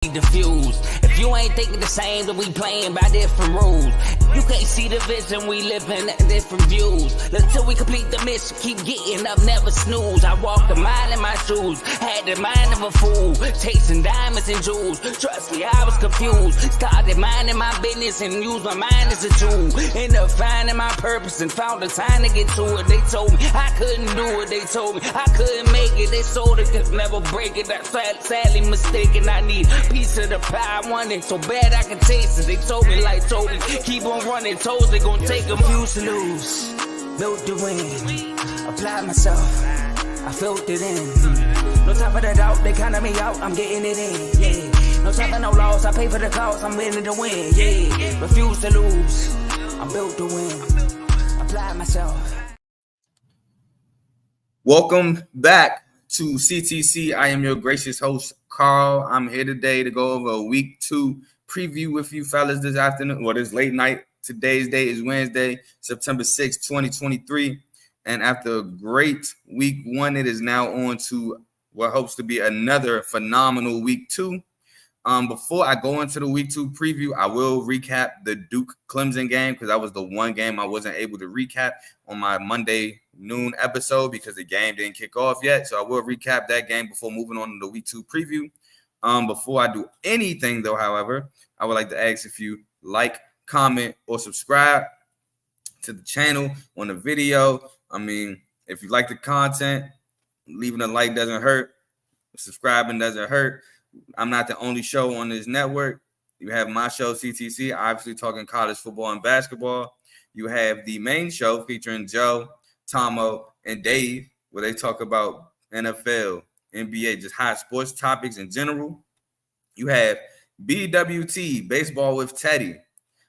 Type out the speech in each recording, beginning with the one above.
Diffused. If you ain't thinking the same, then we playing by different rules. You can't see the vision, we living at different views. Until we complete the mission, keep getting up, never snooze. I walked a mile in my shoes, had the mind of a fool, chasing diamonds and jewels. Trust me, I was confused. Started minding my business and used my mind as a tool. Ended up finding my purpose and found the time to get to it. They told me I couldn't do it. They told me I couldn't make it. They sold it, could never break it. That's sadly mistaken. I need piece of the pie, I want it so bad I can taste it. They told me like Toby, keep on running, toes they gon' take them. Refuse to lose, built to win, applied myself, I felt it in. No time for the doubt, they counted me out, I'm getting it in, yeah. No time for no loss, I pay for the cost, I'm winning to win, yeah. Refuse to lose, I'm built to win, applied myself. Welcome back to CTC. I am your gracious host, Carl. I'm here today to go over a week 2 preview with you fellas this afternoon, or this late night. Today's day is Wednesday, September 6th, 2023. And after a great week 1, it is now on to what hopes to be another phenomenal week 2. Before I go into the week 2 preview, I will recap the Duke-Clemson game because that was the one game I wasn't able to recap on my Monday noon episode because the game didn't kick off yet. So I will recap that game before moving on to the week 2 preview. Before I do anything, though, however, I would like to ask if you like, comment, or subscribe to the channel on the video. I mean, if you like the content, leaving a like doesn't hurt. Subscribing doesn't hurt. I'm not the only show on this network. You have my show, CTC, obviously talking college football and basketball. You have the main show featuring Joe, Tomo, and Dave, where they talk about NFL, NBA, just hot sports topics in general. You have BWT, Baseball with Teddy,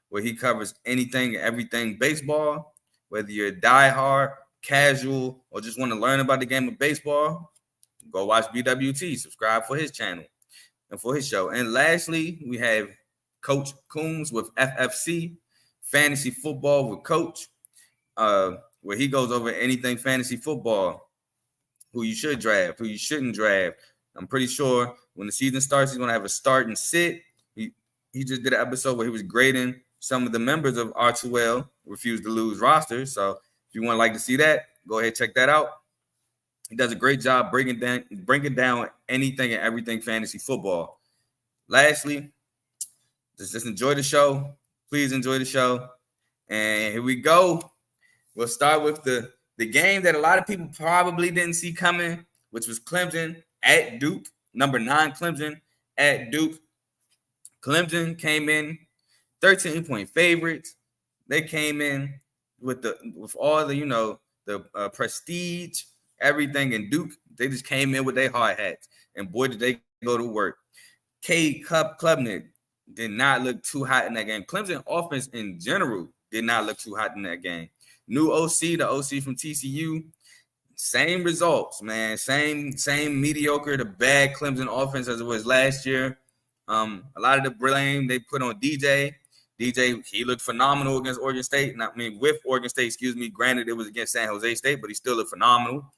where he covers anything and everything baseball, whether you're a diehard, casual, or just want to learn about the game of baseball. Go watch BWT, subscribe for his channel and for his show. And lastly, we have Coach Coombs with FFC, Fantasy Football with Coach, where he goes over anything fantasy football, who you should draft, who you shouldn't draft. I'm pretty sure when the season starts, he's going to have a start and sit. He just did an episode where he was grading some of the members of R2L, Refuse to Lose roster. So if you want to like to see that, go ahead, check that out. He does a great job breaking down anything and everything fantasy football. Lastly, just enjoy the show. Please enjoy the show. And here we go. We'll start with the game that a lot of people probably didn't see coming, which was Clemson at Duke. Number 9 Clemson at Duke. Clemson came in 13-point favorites. They came in with all the the prestige, everything, in Duke. They just came in with their hard hats, and boy, did they go to work. Cade Klubnik did not look too hot in that game. Clemson offense in general did not look too hot in that game. New OC, the OC from TCU, same results, man. Same mediocre to bad Clemson offense as it was last year. A lot of the blame they put on DJ. DJ, he looked phenomenal against Oregon State. With Oregon State, Granted, it was against San Jose State, but he still looked phenomenal.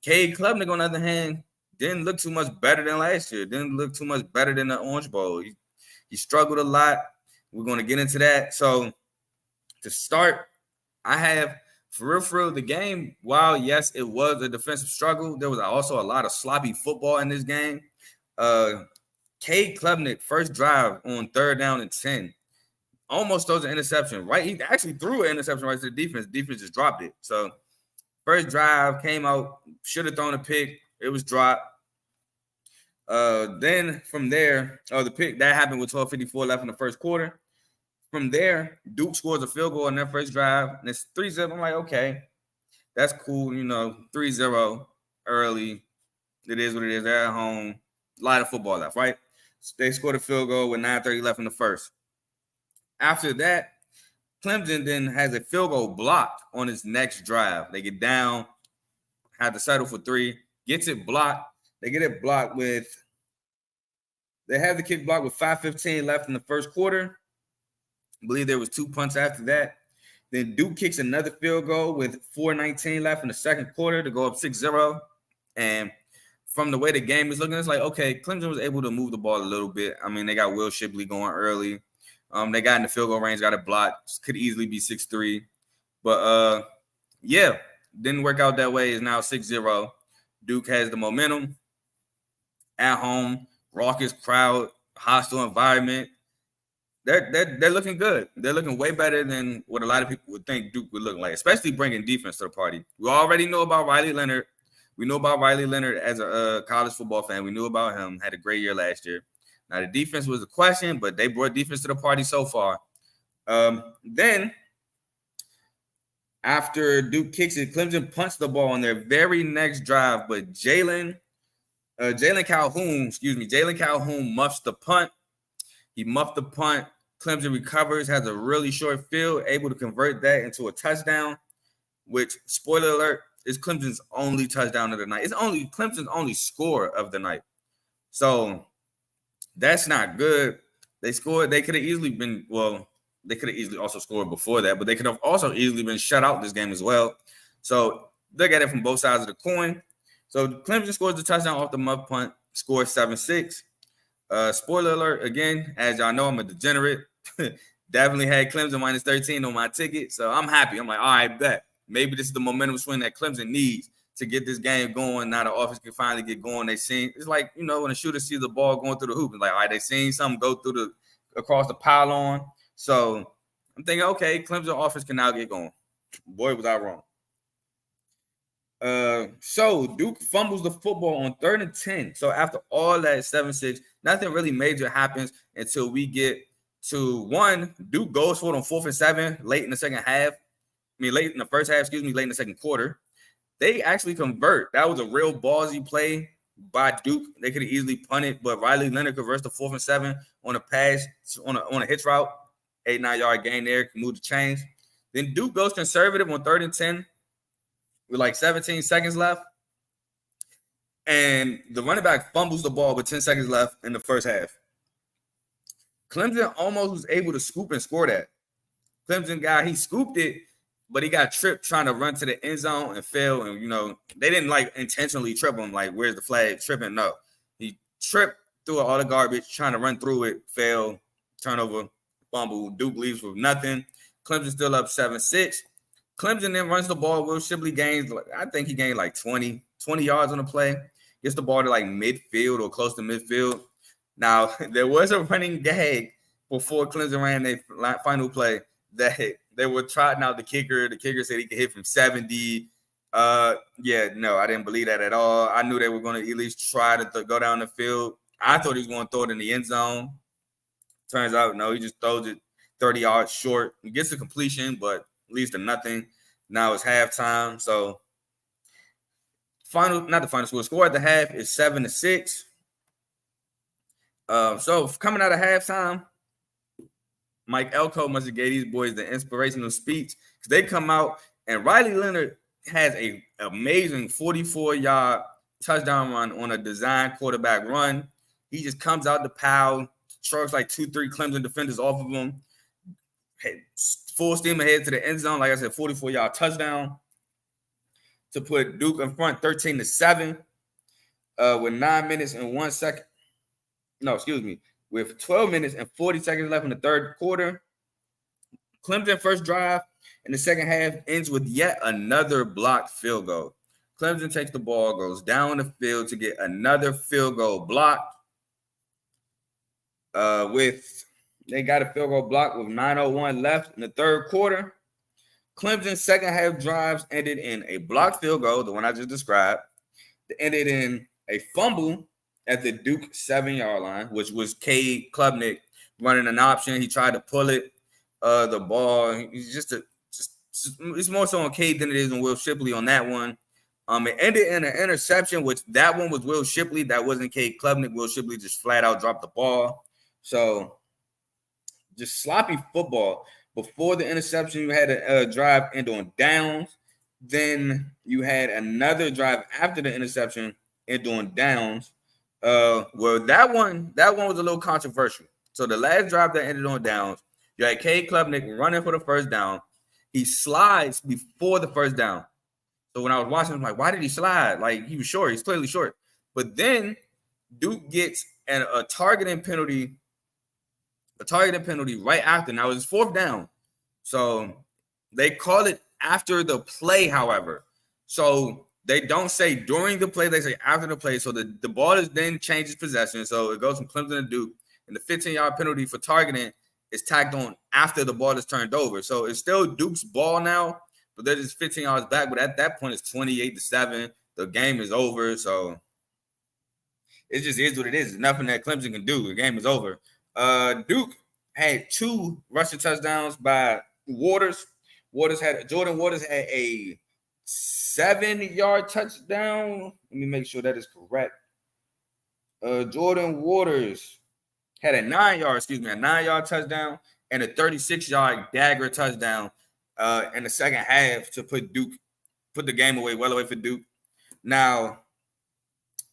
Cade Klubnik, on the other hand, didn't look too much better than last year. Didn't look too much better than the Orange Bowl. He struggled a lot. We're going to get into that. So to start, I have, for real, the game, while, yes, it was a defensive struggle, there was also a lot of sloppy football in this game. Cade Klubnik, first drive on 3rd down and 10, almost throws an interception, right? He actually threw an interception right to the defense. Defense just dropped it. So first drive came out, should have thrown a pick. It was dropped. Then from there, the pick, that happened with 12:54 left in the first quarter. From there, Duke scores a field goal in their first drive, and it's 3-0. I'm like, okay, that's cool. 3-0 early. It is what it is. They're at home. A lot of football left, right? So they scored a field goal with 9:30 left in the first. After that, Clemson then has a field goal blocked on his next drive. They get down, had to settle for 3, gets it blocked. They get it blocked they have the kick blocked with 5:15 left in the first quarter. I believe there was 2 punts after that. Then Duke kicks another field goal with 4:19 left in the second quarter to go up 6-0. And from the way the game is looking, it's like, okay, Clemson was able to move the ball a little bit. I mean, they got Will Shipley going early. They got in the field goal range, got a block, could easily be 6-3. But yeah, didn't work out that way. It's now 6-0. Duke has the momentum at home, raucous crowd, hostile environment. They're looking good. They're looking way better than what a lot of people would think Duke would look like, especially bringing defense to the party. We already know about Riley Leonard. We know about Riley Leonard as a college football fan. We knew about him. Had a great year last year. Now, the defense was a question, but they brought defense to the party so far. Then, after Duke kicks it, Clemson punts the ball on their very next drive, but Jalen Calhoun muffs the punt. He muffed the punt. Clemson recovers, has a really short field, able to convert that into a touchdown, which, spoiler alert, is Clemson's only touchdown of the night. It's only Clemson's only score of the night. So that's not good. They scored. They could have easily been, they could have easily also scored before that, but they could have also easily been shut out this game as well. So look at it from both sides of the coin. So Clemson scores the touchdown off the muff punt, scores 7-6. Spoiler alert, again, as y'all know, I'm a degenerate. Definitely had Clemson minus 13 on my ticket. So I'm happy. I'm like, all right, bet. Maybe this is the momentum swing that Clemson needs to get this game going. Now the offense can finally get going. They seen it's like, when a shooter sees the ball going through the hoop, it's like, all right, they seen something go through across the pylon. So I'm thinking, okay, Clemson offense can now get going. Boy, was I wrong. So Duke fumbles the football on 3rd and 10. So after all that 7-6, nothing really major happens until we get to one. Duke goes for it on 4th and 7 late in the second half. Late in the first half, late in the second quarter. They actually convert. That was a real ballsy play by Duke. They could have easily punted, but Riley Leonard converts to 4th and 7 on a pass, on a hitch route. 8-9 yard gain there, can move the chains. Then Duke goes conservative on 3rd and 10 with like 17 seconds left. And the running back fumbles the ball with 10 seconds left in the first half. Clemson almost was able to scoop and score that. Clemson guy, he scooped it, but he got tripped trying to run to the end zone and fell. And, they didn't intentionally trip him. Like, where's the flag? Tripping? No. He tripped through all the garbage, trying to run through it, fell, turnover, fumble. Duke leaves with nothing. Clemson still up 7-6. Clemson then runs the ball. Will Shipley gains, I think he gained like 20 yards on the play. Gets the ball to like midfield or close to midfield. Now, there was a running gag before Clemson ran their final play that they were trotting out the kicker. The kicker said he could hit from 70. No, I didn't believe that at all. I knew they were going to at least try to go down the field. I thought he was going to throw it in the end zone. Turns out, no, he just throws it 30 yards short. He gets the completion, but leads to nothing. Now it's halftime. So not the final score. Score at the half is 7-6. So coming out of halftime, Mike Elko must have gave these boys the inspirational speech because they come out and Riley Leonard has an amazing 44-yard touchdown run on a design quarterback run. He just comes out the pile, trucks like 2-3 Clemson defenders off of him. Full steam ahead to the end zone. Like I said, 44-yard touchdown to put Duke in front 13-7 with 9 minutes and 1 second. No, excuse me. With 12 minutes and 40 seconds left in the third quarter. Clemson first drive in the second half ends with yet another blocked field goal. Clemson takes the ball, goes down the field to get another field goal blocked. They got a field goal block with 9:01 left in the third quarter. Clemson's second half drives ended in a blocked field goal, the one I just described. It ended in a fumble at the Duke 7-yard line, which was Cade Klubnik running an option. He tried to pull it, the ball. He's it's more so on Cade than it is on Will Shipley on that one. It ended in an interception, which that one was Will Shipley. That wasn't Cade Klubnik. Will Shipley just flat out dropped the ball. So just sloppy football. Before the interception, you had a drive end on downs. Then you had another drive after the interception end on downs. That one was a little controversial. So the last drive that ended on downs, you had Cade Klubnik running for the first down. He slides before the first down. So when I was watching, I'm like, why did he slide? Like, he was short. He's clearly short. But then Duke gets a targeting penalty right after. Now it's 4th down. So they call it after the play, however. So they don't say during the play, they say after the play. So the ball is then changes possession. So it goes from Clemson to Duke. And the 15-yard penalty for targeting is tagged on after the ball is turned over. So it's still Duke's ball now, but they're just 15 yards back. But at that point, it's 28-7. The game is over. So it just is what it is. There's nothing that Clemson can do. The game is over. Duke had 2 rushing touchdowns by Waters. Jordan Waters had a 7-yard touchdown. Let me make sure that is correct. Jordan Waters had a 9-yard touchdown and a 36-yard dagger touchdown in the second half to put the game well away for Duke. Now,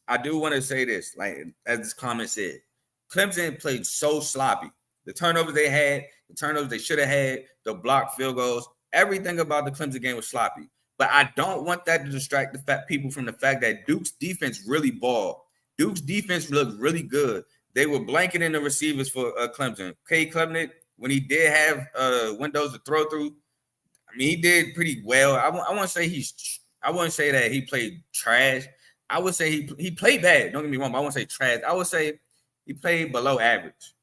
I do want to say this, like as this comment said, Clemson played so sloppy. The turnovers they had, the turnovers they should have had, the blocked field goals, everything about the Clemson game was sloppy. But I don't want that to distract the people from the fact that Duke's defense really balled. Duke's defense looked really good. They were blanketing the receivers for Clemson. Cade Klubnik, when he did have windows to throw through, I mean, he did pretty well. I wouldn't say that he played trash. I would say he played bad. Don't get me wrong, but I wouldn't say trash. I would say he played below average.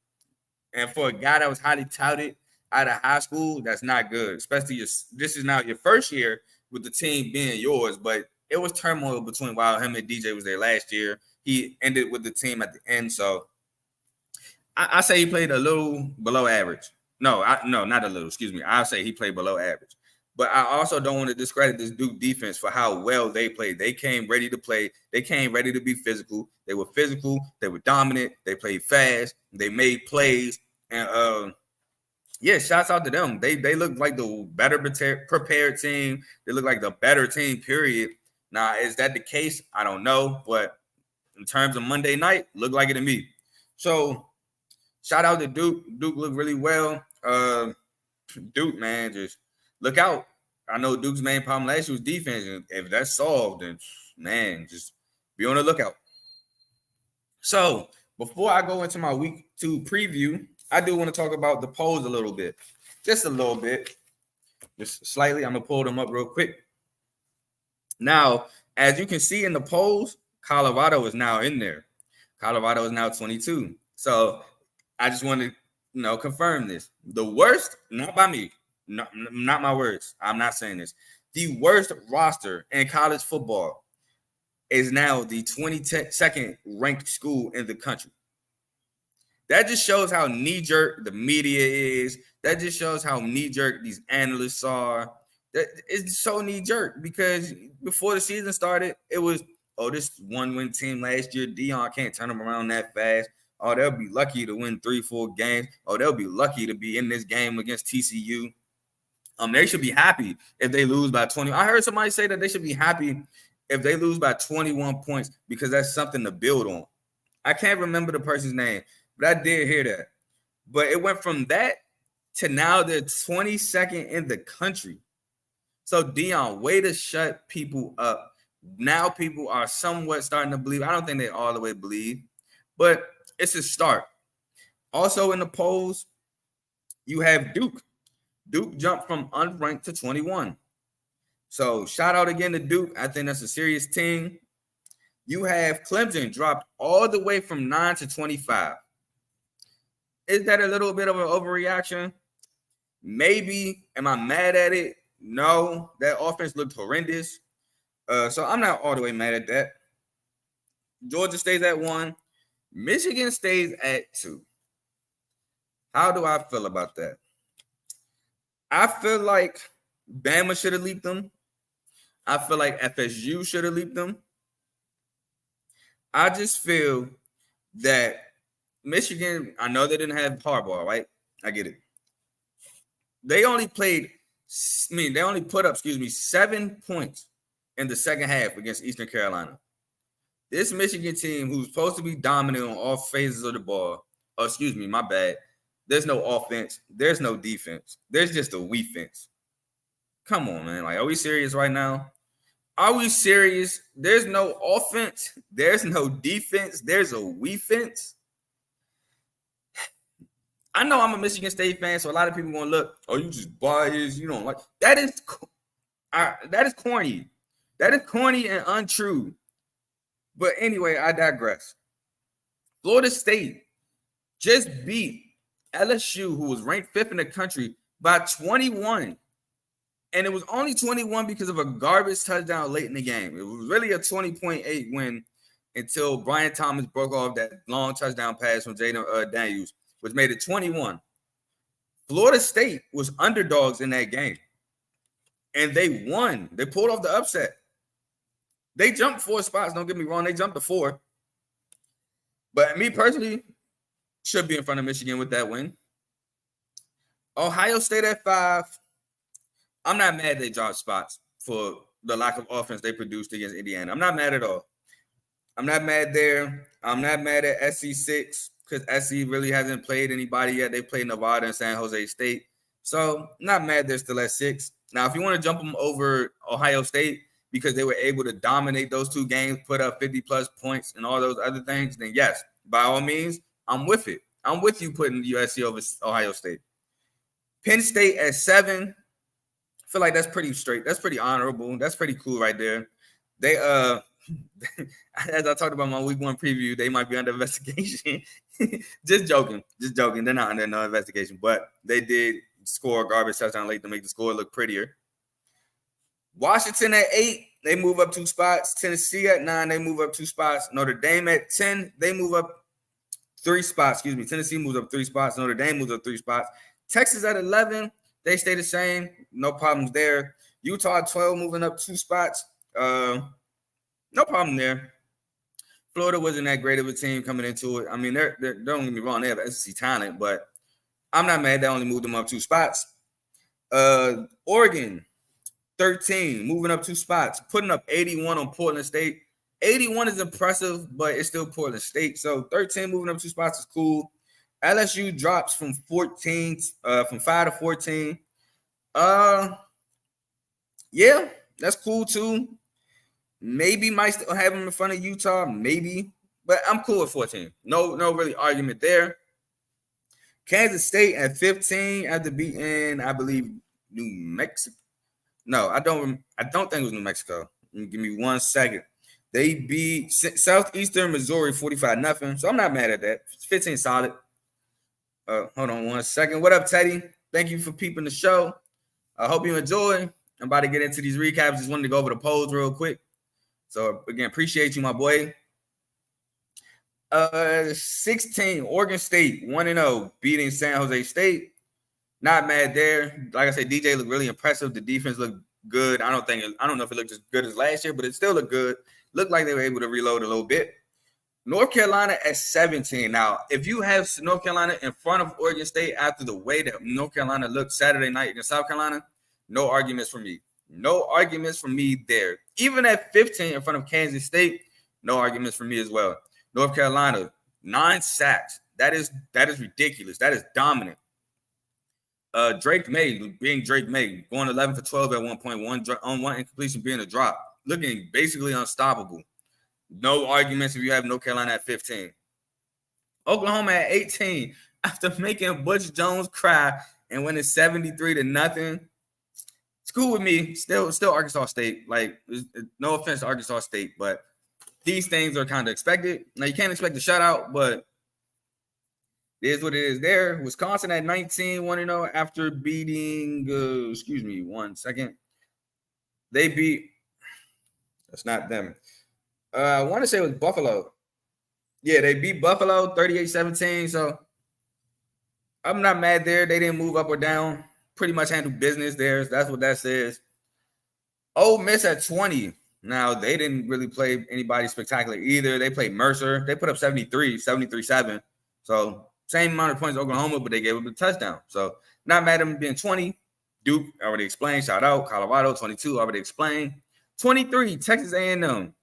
And for a guy that was highly touted out of high school, that's not good. Especially this is now your first year with the team being yours, but it was turmoil between while him and DJ was there last year. He ended with the team at the end, so I say he played a little below average. No, not a little. Excuse me. I'll say he played below average. But I also don't want to discredit this Duke defense for how well they played. They came ready to play. They came ready to be physical. They were physical. They were dominant. They played fast. They made plays. And shouts out to them. They look like the better prepared team. They look like the better team, period. Now, is that the case? I don't know. But in terms of Monday night, looked like it to me. So, shout out to Duke. Duke looked really well. Duke, man, just look out. I know Duke's main problem last year was defense. And if that's solved, then, man, just be on the lookout. So, before I go into my week 2 preview, I do want to talk about the polls a little bit. Just a little bit. Just slightly. I'm going to pull them up real quick. Now, as you can see in the polls, Colorado is now in there. Colorado is now 22. So, I just want to, confirm this. The worst, not by me, not my words. I'm not saying this. The worst roster in college football is now the 22nd ranked school in the country. That just shows how knee-jerk the media is. That just shows how knee-jerk these analysts are. It's so knee-jerk because before the season started, it was, this one-win team last year. Dion can't turn them around that fast. Oh, they'll be lucky to win 3-4 games. Oh, they'll be lucky to be in this game against TCU. They should be happy if they lose by 20. I heard somebody say that they should be happy if they lose by 21 points because that's something to build on. I can't remember the person's name, but I did hear that. But it went from that to now they're 22nd in the country. So, Dion, way to shut people up. Now people are somewhat starting to believe. I don't think they all the way believe, but it's a start. Also in the polls, you have Duke. Duke jumped from unranked to 21. So shout out again to Duke. I think that's a serious team. You have Clemson dropped all the way from 9 to 25. Is that a little bit of an overreaction? Maybe. Am I mad at it? No. That offense looked horrendous. So I'm not all the way mad at that. Georgia stays at 1. Michigan stays at 2. How do I feel about that? I feel like Bama should have leaped them. I feel like FSU should have leaped them. I just feel that Michigan, I know they didn't have Harbaugh, right? I get it. They only put up 7 points in the second half against Eastern Carolina. This Michigan team, who's supposed to be dominant on all phases of the ball, my bad. There's no offense. There's no defense. There's just a we-fence. Come on, man. Like, are we serious right now? Are we serious? There's no offense. There's no defense. There's a we-fence. I know I'm a Michigan State fan, so a lot of people gonna look, oh, you just biased, you don't like that is corny. That is corny and untrue. But anyway, I digress. Florida State just beat LSU, who was ranked 5th in the country, by 21. And it was only 21 because of a garbage touchdown late in the game. It was really a 20.8 win until Brian Thomas broke off that long touchdown pass from Jaden Daniels, which made it 21. Florida State was underdogs in that game, and they won. They pulled off the upset. They jumped 4 spots. Don't get me wrong. They jumped to 4. But me personally, should be in front of Michigan with that win. Ohio State at 5. I'm not mad they dropped spots for the lack of offense they produced against Indiana. I'm not mad at all. I'm not mad there. I'm not mad at SC6 because SC really hasn't played anybody yet. They played Nevada and San Jose State. So not mad they're still at 6. Now, if you want to jump them over Ohio State because they were able to dominate those 2 games, put up 50-plus points and all those other things, then yes, by all means, I'm with it. I'm with you putting USC over Ohio State. Penn State at 7. I feel like that's pretty straight. That's pretty honorable. That's pretty cool right there. They as I talked about my week 1 preview, they might be under investigation. Just joking. They're not under no investigation, but they did score a garbage touchdown late to make the score look prettier. Washington at 8, they move up 2 spots. Tennessee at 9, they move up 2 spots. Notre Dame at 10, they move up 3 spots. Tennessee moves up 3 spots. Notre Dame moves up 3 spots. Texas at 11, they stay the same. No problems there. Utah at 12, moving up 2 spots. No problem there. Florida wasn't that great of a team coming into it. I mean, they're don't get me wrong, they have SEC talent, but I'm not mad they only moved them up 2 spots. Oregon, 13, moving up 2 spots, putting up 81 on Portland State. 81 is impressive, but it's still Portland State. So 13 moving up 2 spots is cool. LSU drops from 5 to 14. Yeah, that's cool too. Maybe might still have them in front of Utah, maybe, but I'm cool with 14. No really argument there. Kansas State at 15 after beating, I believe, New Mexico. No, I don't think it was New Mexico. Give me 1 second. They beat Southeastern Missouri 45-0. So I'm not mad at that. 15 solid. Hold on 1 second. What up, Teddy? Thank you for peeping the show. I hope you enjoy. I'm about to get into these recaps. Just wanted to go over the polls real quick. So again, appreciate you, my boy. 16, Oregon State 1-0, beating San Jose State. Not mad there. Like I said, DJ looked really impressive. The defense looked good. I don't know if it looked as good as last year, but it still looked good. Looked like they were able to reload a little bit. North Carolina at 17. Now, if you have North Carolina in front of Oregon State after the way that North Carolina looked Saturday night against South Carolina, no arguments from me. No arguments from me there. Even at 15 in front of Kansas State, no arguments from me as well. North Carolina, 9 sacks. That is ridiculous. That is dominant. Drake May, being Drake May, going 11 for 12 at 1.1 on 1 incompletion being a drop. Looking basically unstoppable. No arguments if you have North Carolina at 15. Oklahoma at 18 after making Butch Jones cry and winning 73-0. It's cool with me. Still Arkansas State. Like, no offense to Arkansas State, but these things are kind of expected. Now, you can't expect a shutout, but it is what it is there. Wisconsin at 19, 1-0 after beating, 1 second. They beat, that's not them. I want to say it was Buffalo. Yeah, they beat Buffalo 38-17. So I'm not mad there. They didn't move up or down. Pretty much handled business there. That's what that says. Ole Miss at 20. Now, they didn't really play anybody spectacular either. They played Mercer. They put up 73-7. So same amount of points as Oklahoma, but they gave up a touchdown. So not mad at them being 20. Duke, already explained. Shout out. Colorado, 22, already explained. 23, Texas A&M.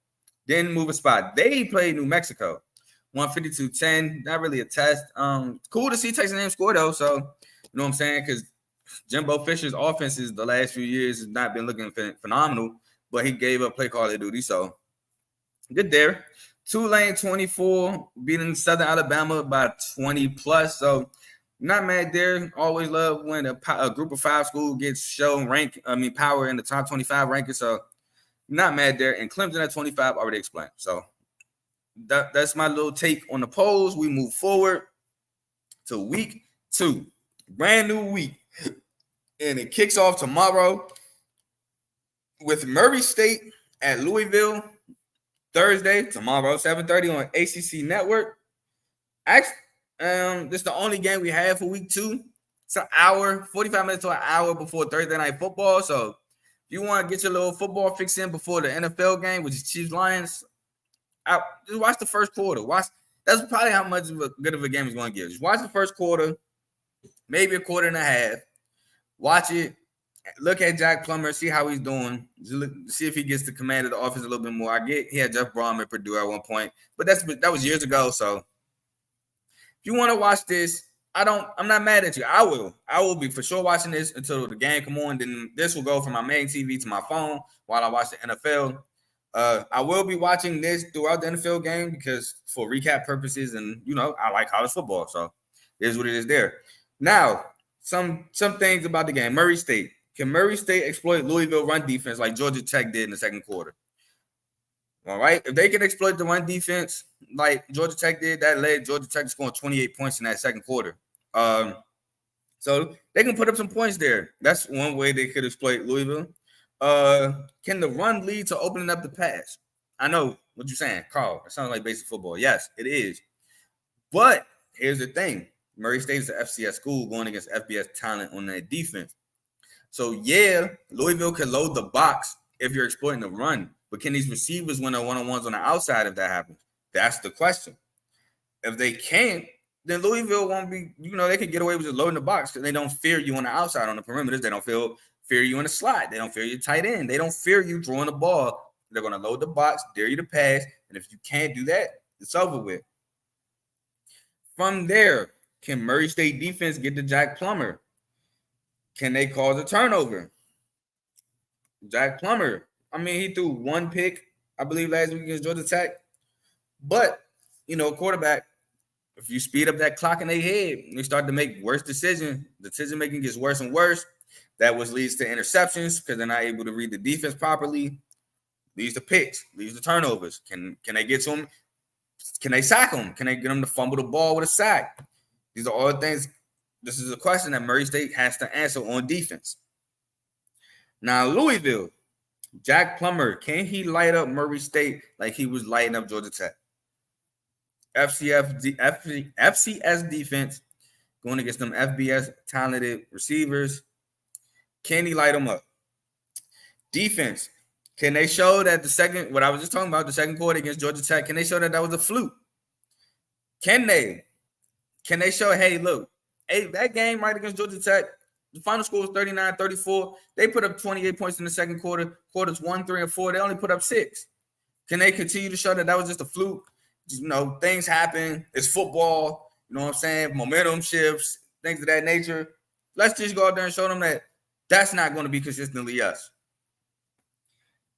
Didn't move a spot. They played New Mexico. 152-10. Not really a test. Cool to see Texas A&M score, though. So, you know what I'm saying? Because Jimbo Fisher's offenses the last few years has not been looking phenomenal. but he gave up play call of duty. So good there. Tulane 24 beating Southern Alabama by 20 plus. So not mad there. Always love when a group of 5 school gets shown power in the top 25 ranking. So not mad there. And Clemson at 25 already explained. So that's my little take on the polls. We move forward to week 2, brand new week, and it kicks off tomorrow with Murray State at Louisville. Thursday, tomorrow, 7:30 on ACC Network. Actually, this is the only game we have for week 2. It's an hour, 45 minutes to an hour before Thursday night football. So if you want to get your little football fix in before the NFL game, which is Chiefs Lions, just watch the first quarter. That's probably how much good of a game it's going to give. Just watch the first quarter, maybe a quarter and a half. Watch it. Look at Jack Plummer, see how he's doing. See if he gets the command of the offense a little bit more. I get he had Jeff Brom at Purdue at one point, but that was years ago. So if you want to watch this, I'm not mad at you. I will be for sure watching this until the game come on. Then this will go from my main TV to my phone while I watch the NFL. I will be watching this throughout the NFL game because for recap purposes, and I like college football, so here's what it is there. Now, some things about the game. Murray State. Can Murray State exploit Louisville run defense like Georgia Tech did in the second quarter? All right. If they can exploit the run defense like Georgia Tech did, that led Georgia Tech to scoring 28 points in that second quarter. So they can put up some points there. That's one way they could exploit Louisville. Can the run lead to opening up the pass? I know what you're saying, Carl. It sounds like basic football. Yes, it is. But here's the thing. Murray State is an FCS school going against FBS talent on their defense. So, yeah, Louisville can load the box if you're exploiting the run. But can these receivers win their one-on-ones on the outside if that happens? That's the question. If they can't, then Louisville won't be, they can get away with just loading the box because they don't fear you on the outside on the perimeters. They don't fear you in the slot. They don't fear you tight end. They don't fear you throwing the ball. They're going to load the box, dare you to pass. And if you can't do that, it's over with. From there, can Murray State defense get to Jack Plummer? Can they cause a turnover? Jack Plummer, he threw one pick, I believe, last week against Georgia Tech. But, quarterback, if you speed up that clock in their head, they start to make worse decisions. Decision-making gets worse and worse. That leads to interceptions because they're not able to read the defense properly. Leads to picks, leads to turnovers. Can they get to them? Can they sack them? Can they get them to fumble the ball with a sack? These are all things. This is a question that Murray State has to answer on defense. Now, Louisville, Jack Plummer, can he light up Murray State like he was lighting up Georgia Tech? FCS defense going against them FBS talented receivers. Can he light them up? Defense, can they show that what I was just talking about, the second quarter against Georgia Tech, can they show that was a fluke? Can they show, hey, look, that game right against Georgia Tech, the final score was 39-34. They put up 28 points in the second quarter. Quarters 1, 3, and 4, they only put up 6. Can they continue to show that was just a fluke? Things happen. It's football. You know what I'm saying? Momentum shifts, things of that nature. Let's just go out there and show them that that's not going to be consistently us.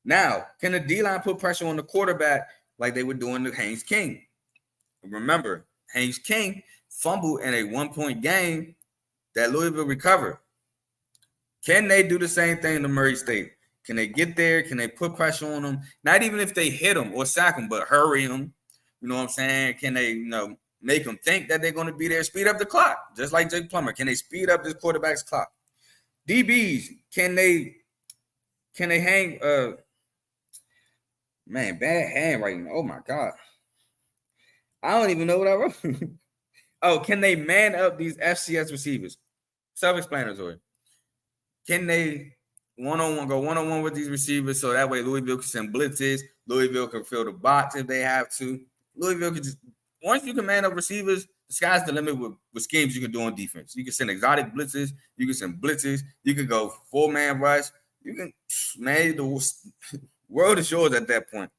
Now, can the D-line put pressure on the quarterback like they were doing to Haynes King? Remember, Haynes King fumbled in a 1-point game that Louisville recovered. Can they do the same thing to Murray State? Can they get there? Can they put pressure on them? Not even if they hit them or sack them, but hurry them. You know what I'm saying? Can they, make them think that they're going to be there? Speed up the clock, just like Jake Plummer. Can they speed up this quarterback's clock? DBs, can they hang? Man, bad handwriting. Oh my God, I don't even know what I wrote. Oh, can they man up these FCS receivers? Self-explanatory. Can they go one-on-one with these receivers so that way Louisville can send blitzes? Louisville can fill the box if they have to. Louisville can just, once you can man up receivers, the sky's the limit with schemes you can do on defense. You can send exotic blitzes. You can send blitzes. You can go 4-man rush. You can, man, the world is yours at that point.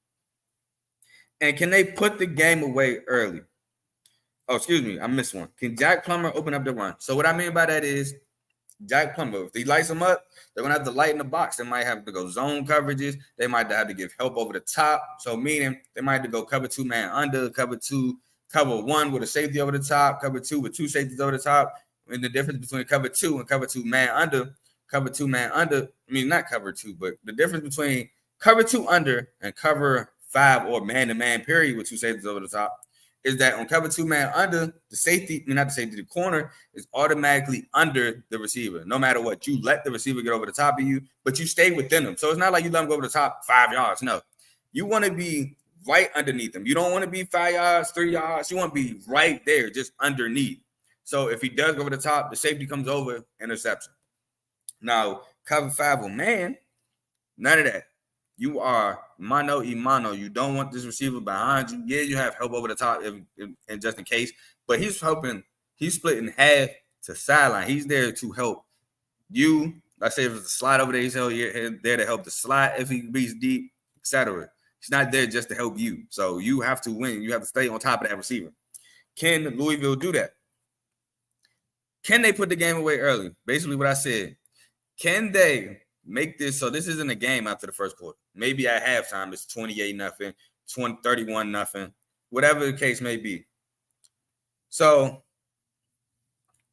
And can they put the game away early? Oh, excuse me, I missed one. Can Jack Plummer open up the run? So what I mean by that is Jack Plummer. If he lights them up, they're gonna have to lighten the box. They might have to go zone coverages. They might have to give help over the top. So meaning they might have to go cover 2 man under, cover 2, cover 1 with a safety over the top, cover 2 with 2 safeties over the top. And the difference between cover 2 and cover 2 man under, cover 2 man under. I mean, not cover 2, but the difference between cover 2 under and cover 5 or man-to-man period with 2 safeties over the top is that on cover 2 man under, the safety, not the safety, the corner is automatically under the receiver. No matter what, you let the receiver get over the top of you, but you stay within them. So it's not like you let them go over the top 5 yards. No, you want to be right underneath them. You don't want to be 5 yards, 3 yards. You want to be right there, just underneath. So if he does go over the top, the safety comes over, interception. Now, cover 5 on man, none of that. You are mano y mano. You don't want this receiver behind you. Yeah, you have help over the top and just in case, but he's helping. He's splitting half to sideline. He's there to help you. Let's say if it's a slide over there, he's there to help the slide if he beats deep, etc. He's not there just to help you. So you have to win. You have to stay on top of that receiver. Can Louisville do that? Can they put the game away early? Basically what I said. Can they make this so this isn't a game after the first quarter? Maybe at halftime it's 28-0, 31-0, whatever the case may be. So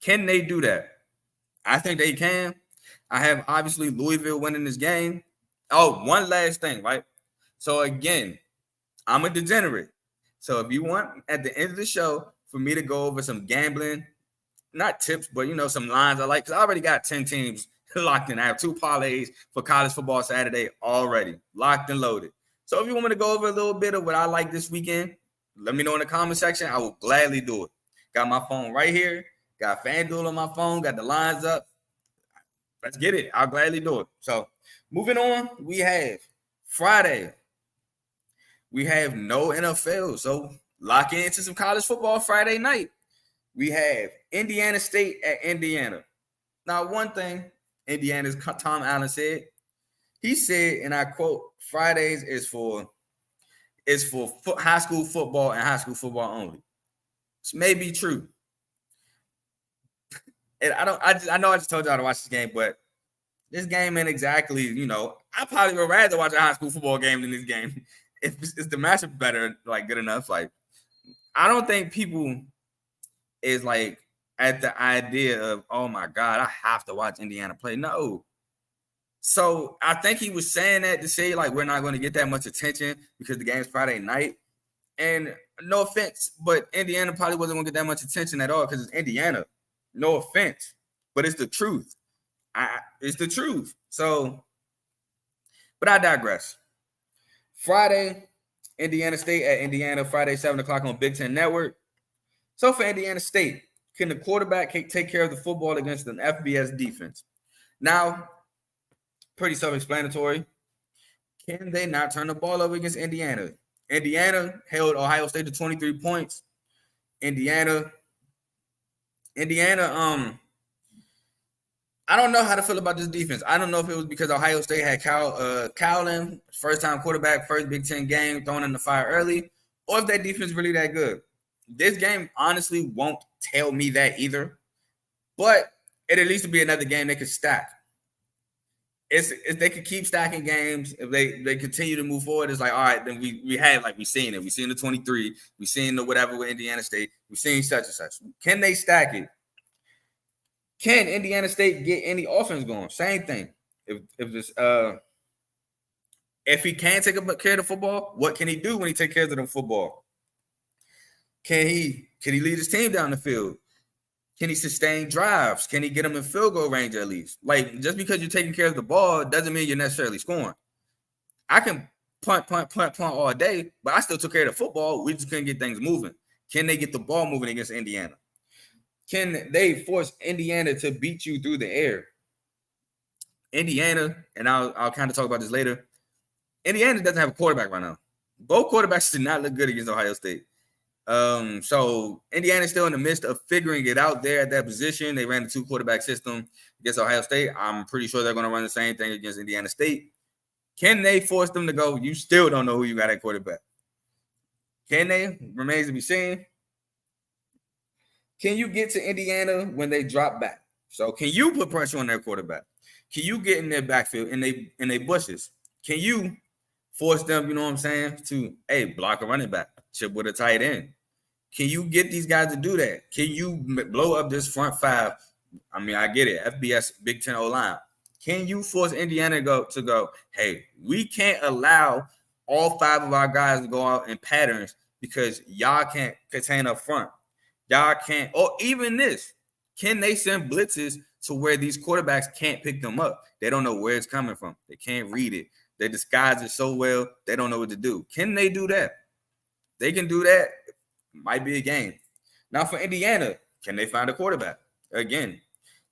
can they do that? I think they can. I have obviously Louisville winning this game. Oh, one last thing, right? So again, I'm a degenerate. So if you want at the end of the show for me to go over some gambling, not tips, but some lines I like, because I already got 10 teams locked in. I have 2 parlays for college football Saturday already locked and loaded. So if you want me to go over a little bit of what I like this weekend, let me know in the comment section. I will gladly do it. Got my phone right here. Got FanDuel on my phone. Got the lines up. Let's get it. I'll gladly do it. So moving on, we have Friday. We have no NFL. So lock into some college football Friday night. We have Indiana State at Indiana. Now, one thing Indiana's Tom Allen said, he said, and I quote, Fridays is for high school football and high school football only. This may be true. And I know I just told y'all to watch this game, but this game ain't exactly, I probably would rather watch a high school football game than this game. If the matchup better, like good enough. Like, I don't think people is like at the idea of, oh my God, I have to watch Indiana play. No. So I think he was saying that to say, like, we're not going to get that much attention because the game's Friday night. And no offense, but Indiana probably wasn't going to get that much attention at all because it's Indiana. No offense, but it's the truth. It's the truth. So, but I digress. Friday, Indiana State at Indiana, Friday, 7 o'clock on Big Ten Network. So for Indiana State, can the quarterback take care of the football against an FBS defense? Now, pretty self-explanatory. Can they not turn the ball over against Indiana? Indiana held Ohio State to 23 points. Indiana, I don't know how to feel about this defense. I don't know if it was because Ohio State had Cowlin, first-time quarterback, first Big Ten game, thrown in the fire early, or if that defense is really that good. This game honestly won't tell me that either, but it at least would be another game they could stack. If they could keep stacking games, if they continue to move forward, it's like, all right, then we had, like, we seen it. We seen the 23. We seen the whatever with Indiana State. We seen such and such. Can they stack it? Can Indiana State get any offense going? Same thing. If he can take care of the football, what can he do when he takes care of the football? Can he lead his team down the field? Can he sustain drives? Can he get them in field goal range at least? Like, just because you're taking care of the ball doesn't mean you're necessarily scoring. I can punt all day, but I still took care of the football. We just couldn't get things moving. Can they get the ball moving against Indiana? Can they force Indiana to beat you through the air? Indiana, and I'll kind of talk about this later, Indiana doesn't have a quarterback right now. Both quarterbacks did not look good against Ohio State. So Indiana's still in the midst of figuring it out there at that position. They ran the 2-quarterback system against Ohio State. I'm pretty sure they're going to run the same thing against Indiana State. Can they force them to go? You still don't know who you got at quarterback. Can they? Remains to be seen. Can you get to Indiana when they drop back? So can you put pressure on their quarterback? Can you get in their backfield in they bushes? Can you force them, you know what I'm saying, to block a running back, chip with a tight end? Can you get these guys to do that? Can you blow up this front five? I mean, I get it. FBS Big Ten O-line. Can you force Indiana to go, hey, we can't allow all 5 of our guys to go out in patterns because y'all can't contain up front. Y'all can't, or even this, can they send blitzes to where these quarterbacks can't pick them up? They don't know where it's coming from. They can't read it. They disguise it so well, they don't know what to do. Can they do that? They can do that. Might be a game. Now for Indiana, can they find a quarterback? Again,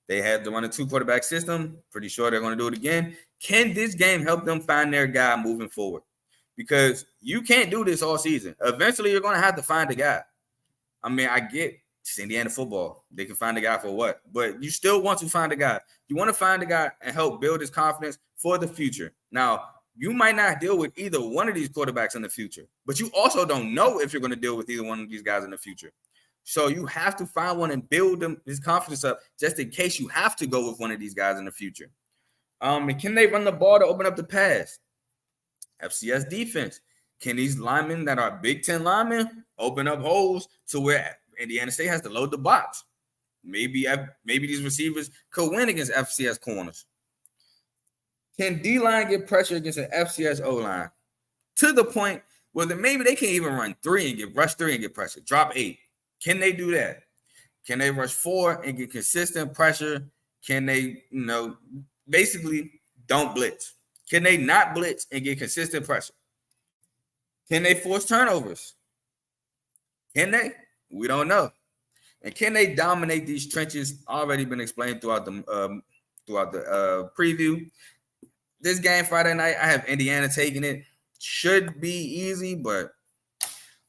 they have the 1-2 quarterback system. Pretty sure they're going to do it again. Can this game help them find their guy moving forward? Because you can't do this all season. Eventually, you're going to have to find a guy. I mean, I get it's Indiana football. They can find a guy for what? But you still want to find a guy. You want to find a guy and help build his confidence for the future. Now, you might not deal with either one of these quarterbacks in the future, but you also don't know if you're going to deal with either one of these guys in the future. So you have to find one and build his confidence up just in case you have to go with one of these guys in the future. And can they run the ball to open up the pass? FCS defense. Can these linemen that are Big Ten linemen open up holes to where Indiana State has to load the box? Maybe these receivers could win against FCS corners. Can D-line get pressure against an FCS O-line to the point where maybe they can't even run 3 and rush 3 and get pressure, drop 8? Can they do that? Can they rush 4 and get consistent pressure? Can they, basically don't blitz? Can they not blitz and get consistent pressure? Can they force turnovers? Can they? We don't know. And can they dominate these trenches? Already been explained throughout the preview. This game Friday night, I have Indiana taking it. Should be easy, but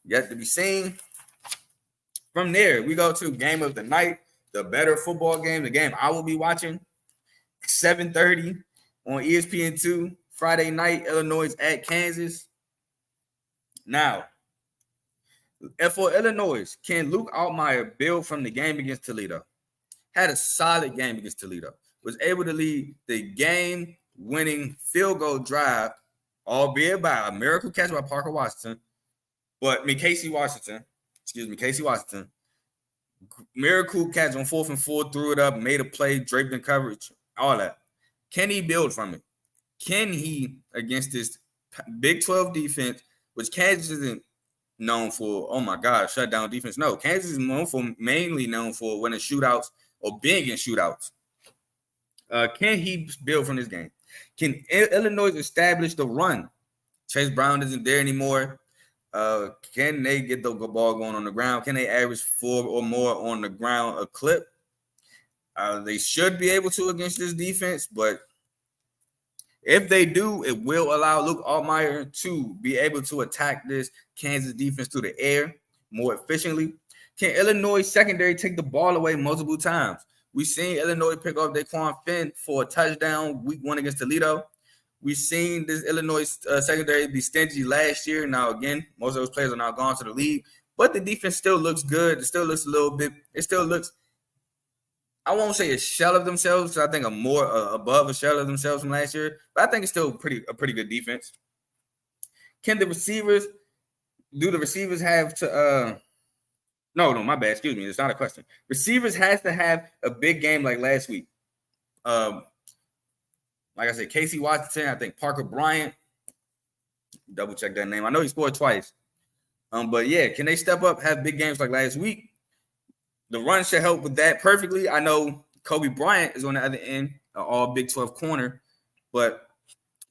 yet to be seen. From there, we go to game of the night, the better football game, the game I will be watching. 7:30 on ESPN2, Friday night, Illinois at Kansas. Now, for Illinois, can Luke Altmaier build from the game against Toledo? Had a solid game against Toledo. Was able to lead the game-winning field goal drive, albeit by a miracle catch by Casey Washington. Miracle catch on 4th and 4, threw it up, made a play, draped in coverage, all that. Can he build from it? Can he, against this Big 12 defense, which Kansas isn't known for, oh my God, shutdown defense? No, Kansas is mainly known for winning shootouts or being in shootouts. Can he build from this game? Can Illinois establish the run? Chase Brown isn't there anymore. Can they get the ball going on the ground? Can they average 4 or more on the ground a clip? They should be able to against this defense, but if they do, it will allow Luke Altmaier to be able to attack this Kansas defense through the air more efficiently. Can Illinois secondary take the ball away multiple times? We've seen Illinois pick up Daquan Finn for a touchdown week 1 against Toledo. We've seen this Illinois secondary be stingy last year. Now, again, most of those players are now gone to the league, but the defense still looks good. It still looks I won't say a shell of themselves, because I think I'm more above a shell of themselves from last year, but I think it's still a pretty good defense. Can the receivers have to no, my bad, excuse me, it's not a question. Receivers has to have a big game like last week. Like I said, Casey Washington, I think Parker Bryant, double check that name. I know he scored twice. But yeah, can they step up, have big games like last week? The run should help with that perfectly. I know Kobe Bryant is on the other end, all Big 12 corner, but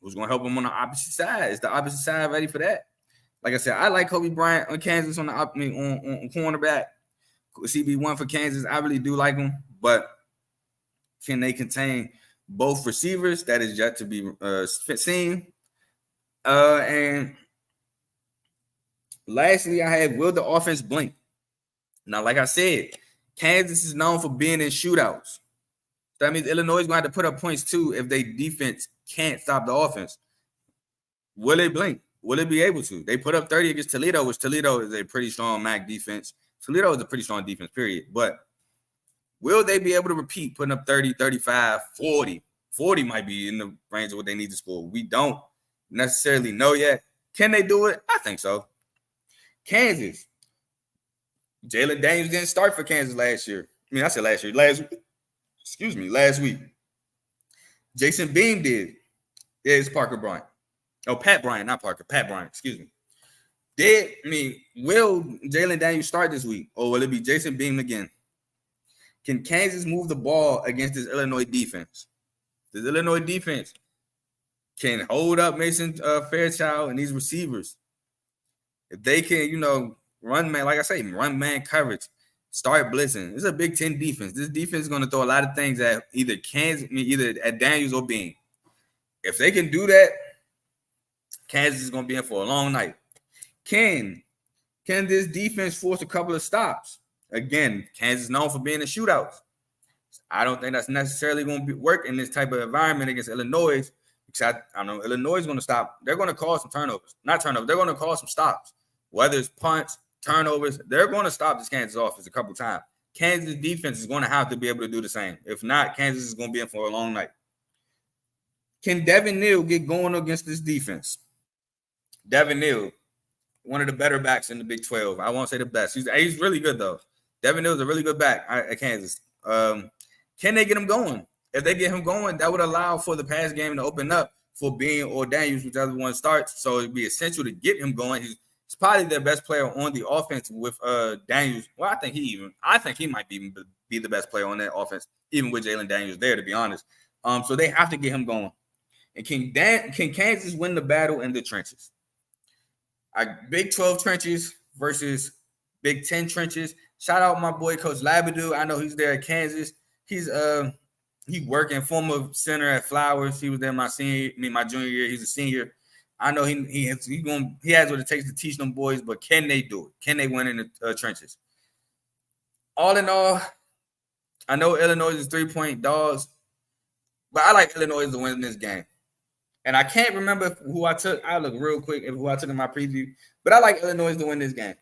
who's going to help him on the opposite side? Is the opposite side ready for that? Like I said, I like Kobe Bryant on Kansas on cornerback. CB1 for Kansas, I really do like him, but can they contain both receivers? That is yet to be seen. And lastly, I have, will the offense blink? Now, like I said, Kansas is known for being in shootouts. That means Illinois is going to have to put up points too if their defense can't stop the offense. Will it blink? Will it be able to? They put up 30 against Toledo, which Toledo is a pretty strong MAC defense. Toledo is a pretty strong defense, period. But Will they be able to repeat putting up 30, 35, 40? 40 might be in the range of what they need to score. We don't necessarily know yet. Can they do it? I think so. Kansas. Jalen Daniels didn't start for Kansas last year. I mean, I said last year. Last week. Jason Beam did. Yeah, it's Parker Bryant. Oh, Pat Bryant, not Parker. Pat Bryant, excuse me. Will Jalen Daniels start this week? Or will it be Jason Beam again? Can Kansas move the ball against this Illinois defense? This Illinois defense can hold up Mason Fairchild and these receivers. If they can, run man coverage, start blitzing. It's a Big Ten defense. This defense is going to throw a lot of things at either at Daniels or Bean. If they can do that, Kansas is going to be in for a long night. Can this defense force a couple of stops? Again, Kansas is known for being in shootouts. I don't think that's necessarily going to work in this type of environment against Illinois, because I know Illinois is going to stop. They're going to cause some turnovers. Not turnovers. They're going to cause some stops. Whether it's punts, turnovers, they're going to stop this Kansas offense a couple times. Kansas defense is going to have to be able to do the same. If not, Kansas is going to be in for a long night. Can Devin Neal get going against this defense? Devin Neal, one of the better backs in the Big 12. I won't say the best. He's really good, though. Devin Neal is a really good back at Kansas. Can they get him going? If they get him going, that would allow for the pass game to open up for Bean or Daniels, whichever one starts. So it'd be essential to get him going. He's probably their best player on the offense with Daniels. Well, I think he might even be the best player on that offense, even with Jalen Daniels there, to be honest. So they have to get him going. And can Kansas win the battle in the trenches? Big 12 trenches versus Big 10 trenches. Shout out my boy Coach Labadou. I know he's there at Kansas. He's working former center at Flowers. He was there my junior year. He's a senior. I know he has what it takes to teach them boys, but can they do it? Can they win in the trenches? All in all, I know Illinois is 3-point dogs, but I like Illinois to win this game. And I can't remember who I took. I'll look real quick at who I took in my preview, but I like Illinois to win this game.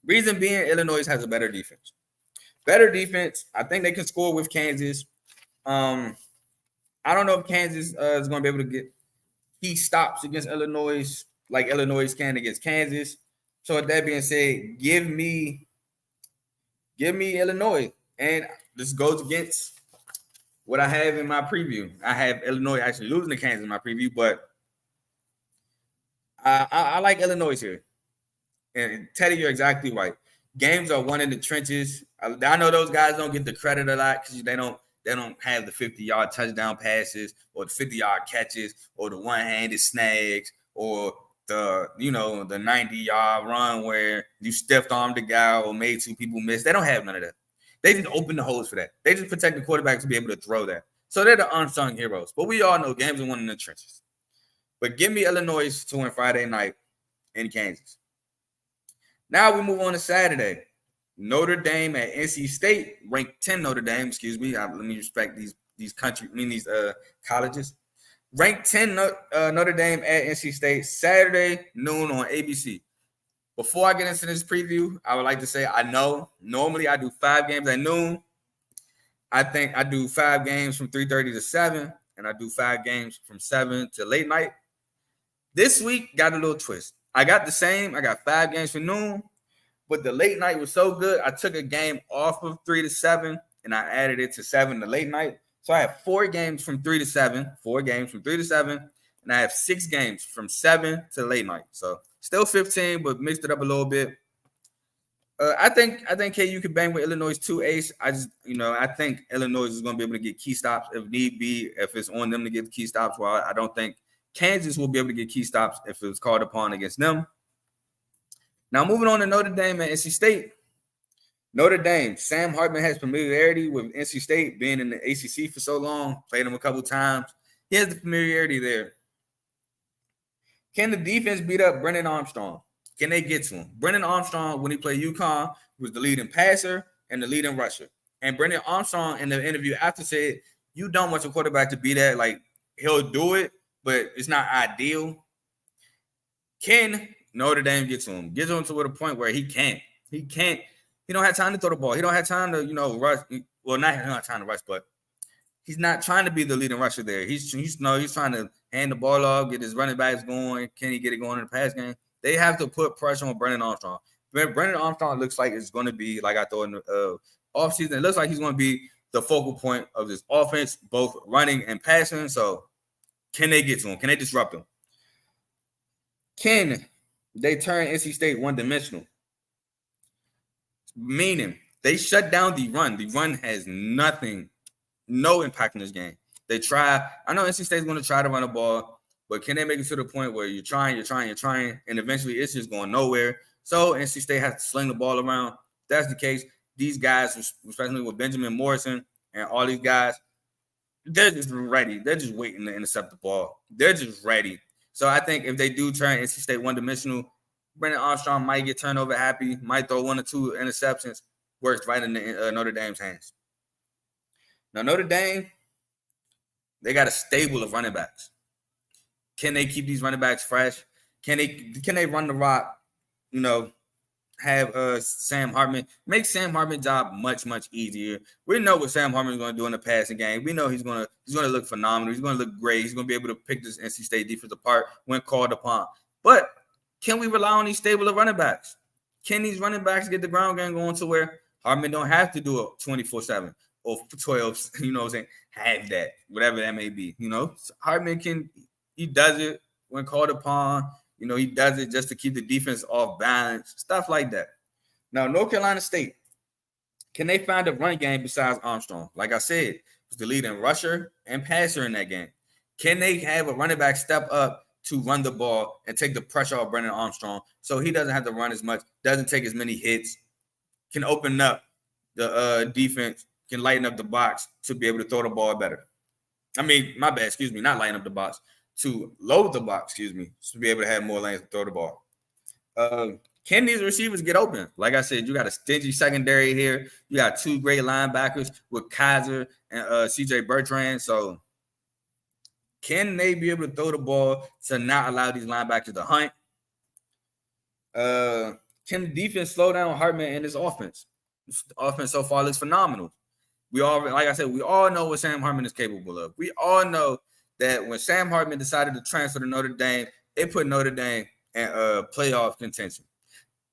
Reason being, Illinois has a better defense. I think they can score with Kansas. I don't know if Kansas is going to be able to get key stops against Illinois like Illinois can against Kansas. So with that being said, give me Illinois. And this goes against what I have in my preview. I have Illinois actually losing to Kansas in my preview, but I like Illinois here. And Teddy, you're exactly right. Games are won in the trenches. I know those guys don't get the credit a lot because they don't have the 50-yard touchdown passes or the 50-yard catches or the one-handed snags or the 90-yard run where you stiff-armed the guy or made two people miss. They don't have none of that. They just open the holes for that. They just protect the quarterback to be able to throw that. So they're the unsung heroes. But we all know games are won in the trenches. But give me Illinois to win Friday night in Kansas. Now we move on to Saturday. Notre Dame at NC State, ranked 10 Notre Dame, excuse me. Let me respect these colleges. Ranked 10 Notre Dame at NC State, Saturday, noon on ABC. Before I get into this preview, I would like to say I know normally I do 5 games at noon. I think I do 5 games from 3:30 to 7, and I do 5 games from 7 to late night. This week got a little twist. I got the same. I got 5 games for noon, but the late night was so good, I took a game off of 3 to 7, and I added it to 7 to late night. So I have 4 games from 3 to 7, 4 games from 3 to 7, and I have 6 games from 7 to late night. So still 15, but mixed it up a little bit. I think KU could bang with Illinois 2 ace. I think Illinois is going to be able to get key stops if need be, if it's on them to get key stops. While I don't think Kansas will be able to get key stops if it was called upon against them. Now, moving on to Notre Dame and NC State. Notre Dame, Sam Hartman has familiarity with NC State, being in the ACC for so long, played them a couple times. He has the familiarity there. Can the defense beat up Brennan Armstrong? Can they get to him? Brennan Armstrong, when he played UConn, was the leading passer and the leading rusher. And Brennan Armstrong, in the interview after, said, you don't want your quarterback to be that. Like, he'll do it, but it's not ideal. Can Notre Dame get to him? To the point where he can't. He don't have time to throw the ball. He don't have time to, well, not trying to rush, but he's not trying to be the leading rusher there. He's trying to hand the ball off, get his running backs going. Can he get it going in the pass game? They have to put pressure on Brennan Armstrong. Brennan Armstrong looks like it's going to be, like I thought in the offseason, it looks like he's going to be the focal point of this offense, both running and passing. So can they get to him? Can they disrupt him? Can they turn NC State one-dimensional? Meaning they shut down the run. The run has no impact in this game. They try. I know NC State's going to try to run a ball, but can they make it to the point where you're trying, and eventually it's just going nowhere? So NC State has to sling the ball around. If that's the case, these guys, especially with Benjamin Morrison and all these guys, they're just ready. They're just waiting to intercept the ball. They're just ready. So I think if they do turn NC State one-dimensional, Brennan Armstrong might get turnover happy, might throw 1 or 2 interceptions, works right in Notre Dame's hands. Now, Notre Dame, they got a stable of running backs. Can they keep these running backs fresh? Can they run the rock? Have Sam Hartman, make Sam Hartman's job much, much easier. We know what Sam Hartman is going to do in the passing game. We know he's going to look phenomenal. He's going to look great. He's going to be able to pick this NC State defense apart when called upon. But can we rely on these stable of running backs? Can these running backs get the ground game going to where Hartman don't have to do it 24/7 or 12? Have that, whatever that may be. Hartman he does it when called upon. He does it just to keep the defense off balance, stuff like that. Now, North Carolina State, can they find a run game besides Armstrong? Like I said, was the leading rusher and passer in that game. Can they have a running back step up to run the ball and take the pressure off Brennan Armstrong so he doesn't have to run as much, doesn't take as many hits, can open up the defense, can lighten up the box to be able to throw the ball better? Not lighten up the box. To load the box, to be able to have more lanes to throw the ball. Can these receivers get open? Like I said, you got a stingy secondary here. You got 2 great linebackers with Kaiser and CJ Bertrand. So can they be able to throw the ball to not allow these linebackers to hunt? Can the defense slow down Hartman and his offense? The offense so far looks phenomenal. We all know what Sam Hartman is capable of. We all know that when Sam Hartman decided to transfer to Notre Dame, it put Notre Dame in playoff contention.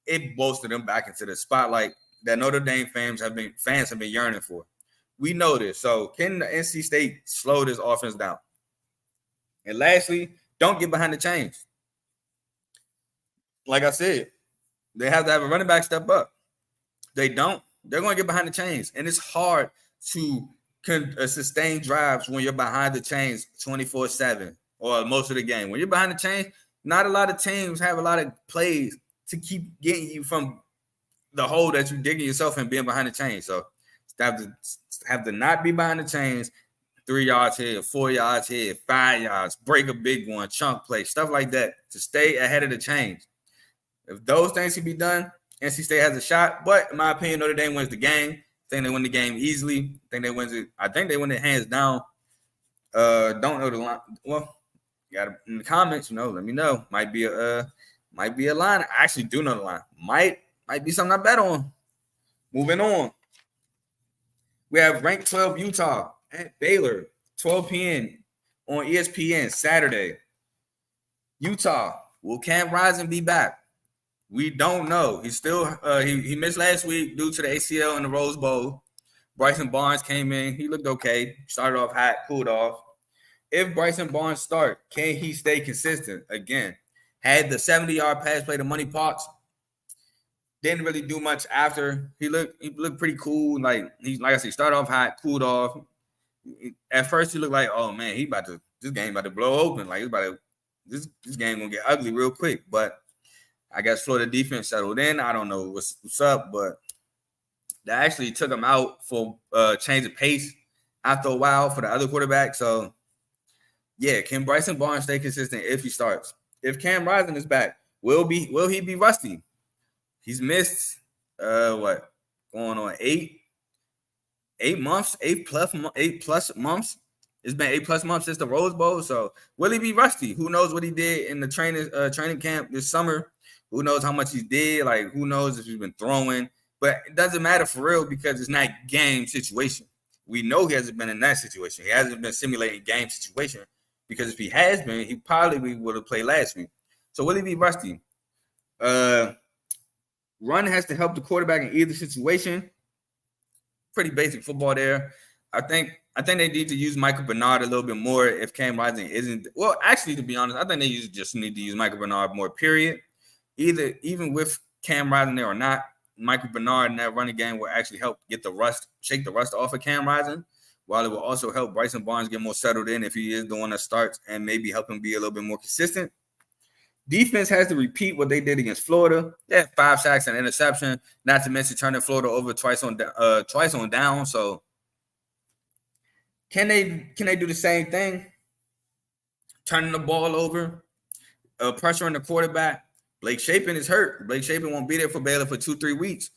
It bolstered them back into the spotlight that Notre Dame fans have been yearning for. We know this. So can the NC State slow this offense down? And lastly, don't get behind the chains. Like I said, they have to have a running back step up. They don't. They're going to get behind the chains. And it's hard to sustain drives when you're behind the chains 24/7 or most of the game. When you're behind the chains, not a lot of teams have a lot of plays to keep getting you from the hole that you're digging yourself in being behind the chains. So have to not be behind the chains, 3 yards here, 4 yards here, 5 yards, break a big one, chunk play, stuff like that to stay ahead of the chains. If those things can be done, NC State has a shot. But in my opinion, Notre Dame wins the game. I think they win the game easily. I think they win it hands down. Don't know the line. Well, got it in the comments. Let me know. Might be a line. I actually do know the line. Might be something I bet on. Moving on. We have ranked 12 Utah at Baylor, 12 p.m. on ESPN Saturday. Utah, will Cam Rising be back? We don't know. He's still he missed last week due to the ACL in the Rose Bowl. Bryson Barnes came in. He looked okay. Started off hot, cooled off. If Bryson Barnes start, can he stay consistent? Again, had the 70-yard pass play to Money Parks. Didn't really do much after. He looked pretty cool. Like I said, started off hot, cooled off. At first, he looked like, oh man, this game about to blow open. Like this game gonna get ugly real quick. But I guess Florida defense settled in. I don't know what's up, but they actually took him out for change of pace after a while for the other quarterback. So, yeah, can Bryson Barnes stay consistent if he starts? If Cam Rising is back, will he be rusty? He's missed going on 8 months, 8+ months. It's been 8+ months since the Rose Bowl. So will he be rusty? Who knows what he did in the training camp this summer? Who knows how much he did? Like, who knows if he's been throwing? But it doesn't matter for real because it's not game situation. We know he hasn't been in that situation. He hasn't been simulating game situation because if he has been, he probably would have played last week. So will he be rusty? Run has to help the quarterback in either situation. Pretty basic football there. I think they need to use Michael Bernard a little bit more if Cam Rising isn't. Well, actually, to be honest, I think they just need to use Michael Bernard more, period. Even with Cam Rising there or not, Michael Bernard in that running game will actually help shake the rust off of Cam Rising, while it will also help Bryson Barnes get more settled in if he is the one that starts and maybe help him be a little bit more consistent. Defense has to repeat what they did against Florida. They had 5 sacks and an interception, not to mention turning Florida over twice on down. So can they do the same thing? Turning the ball over, pressuring the quarterback. Blake Shapen is hurt. Blake Shapen won't be there for Baylor for 2-3 weeks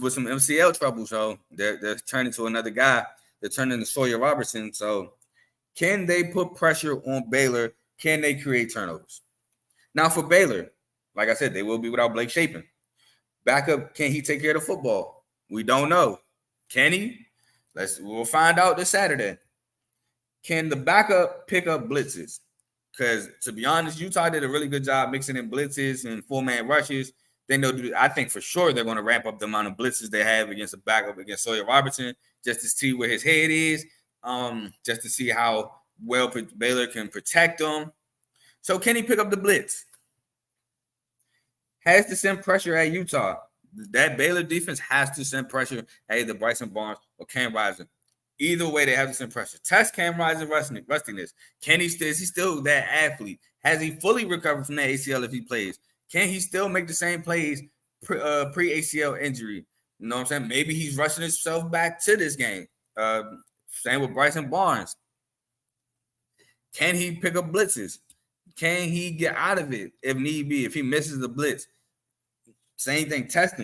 with some MCL trouble. So they're turning to another guy. They're turning to Sawyer Robertson. So can they put pressure on Baylor? Can they create turnovers? Now for Baylor, like I said, they will be without Blake Shapen. Backup, can he take care of the football? We don't know. Can he? We'll find out this Saturday. Can the backup pick up blitzes? Because to be honest, Utah did a really good job mixing in blitzes and 4-man rushes. Then they'll do. I think for sure they're going to ramp up the amount of blitzes they have against the backup against Sawyer Robertson, just to see where his head is, just to see how well Baylor can protect him. So can he pick up the blitz? Has to send pressure at Utah. That Baylor defense has to send pressure at either Bryson Barnes or Cam Rising. Either way, they have to send pressure. Test Cam Rising rustiness. Is he still that athlete? Has he fully recovered from that ACL if he plays? Can he still make the same plays pre-ACL injury? You know what I'm saying? Maybe he's rushing himself back to this game. Same with Bryson Barnes. Can he pick up blitzes? Can he get out of it if need be? If he misses the blitz, same thing. Test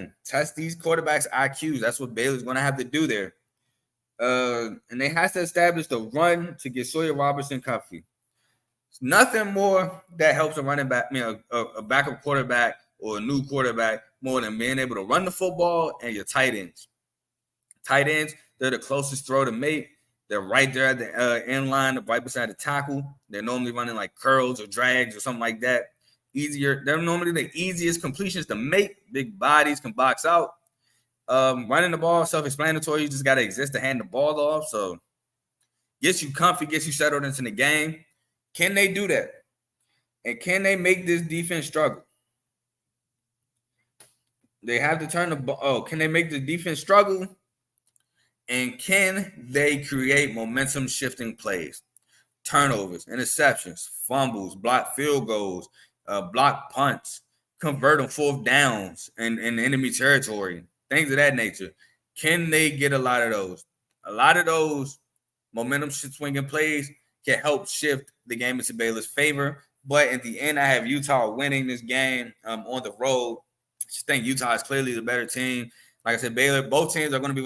these quarterbacks' IQs. That's what Baylor's going to have to do there. And they have to establish the run to get Sawyer Robertson comfy. It's nothing more that helps a running back, a backup quarterback or a new quarterback more than being able to run the football and your tight ends. Tight ends, they're the closest throw to make. They're right there at the end line, right beside the tackle. They're normally running like curls or drags or something like that. They're normally the easiest completions to make. Big bodies can box out. Running the ball, self-explanatory. You just got to exist to hand the ball off. So gets you comfy, gets you settled into the game. Can they do that? And can they make this defense struggle? They have to turn the ball. Oh, can they make the defense struggle? And can they create momentum-shifting plays? Turnovers, interceptions, fumbles, blocked field goals, blocked punts, convert on 4th downs in enemy territory, things of that nature. Can they get a lot of those? A lot of those momentum-swinging plays can help shift the game into Baylor's favor. But at the end, I have Utah winning this game on the road. I just think Utah is clearly the better team. Like I said, Baylor, both teams are going to be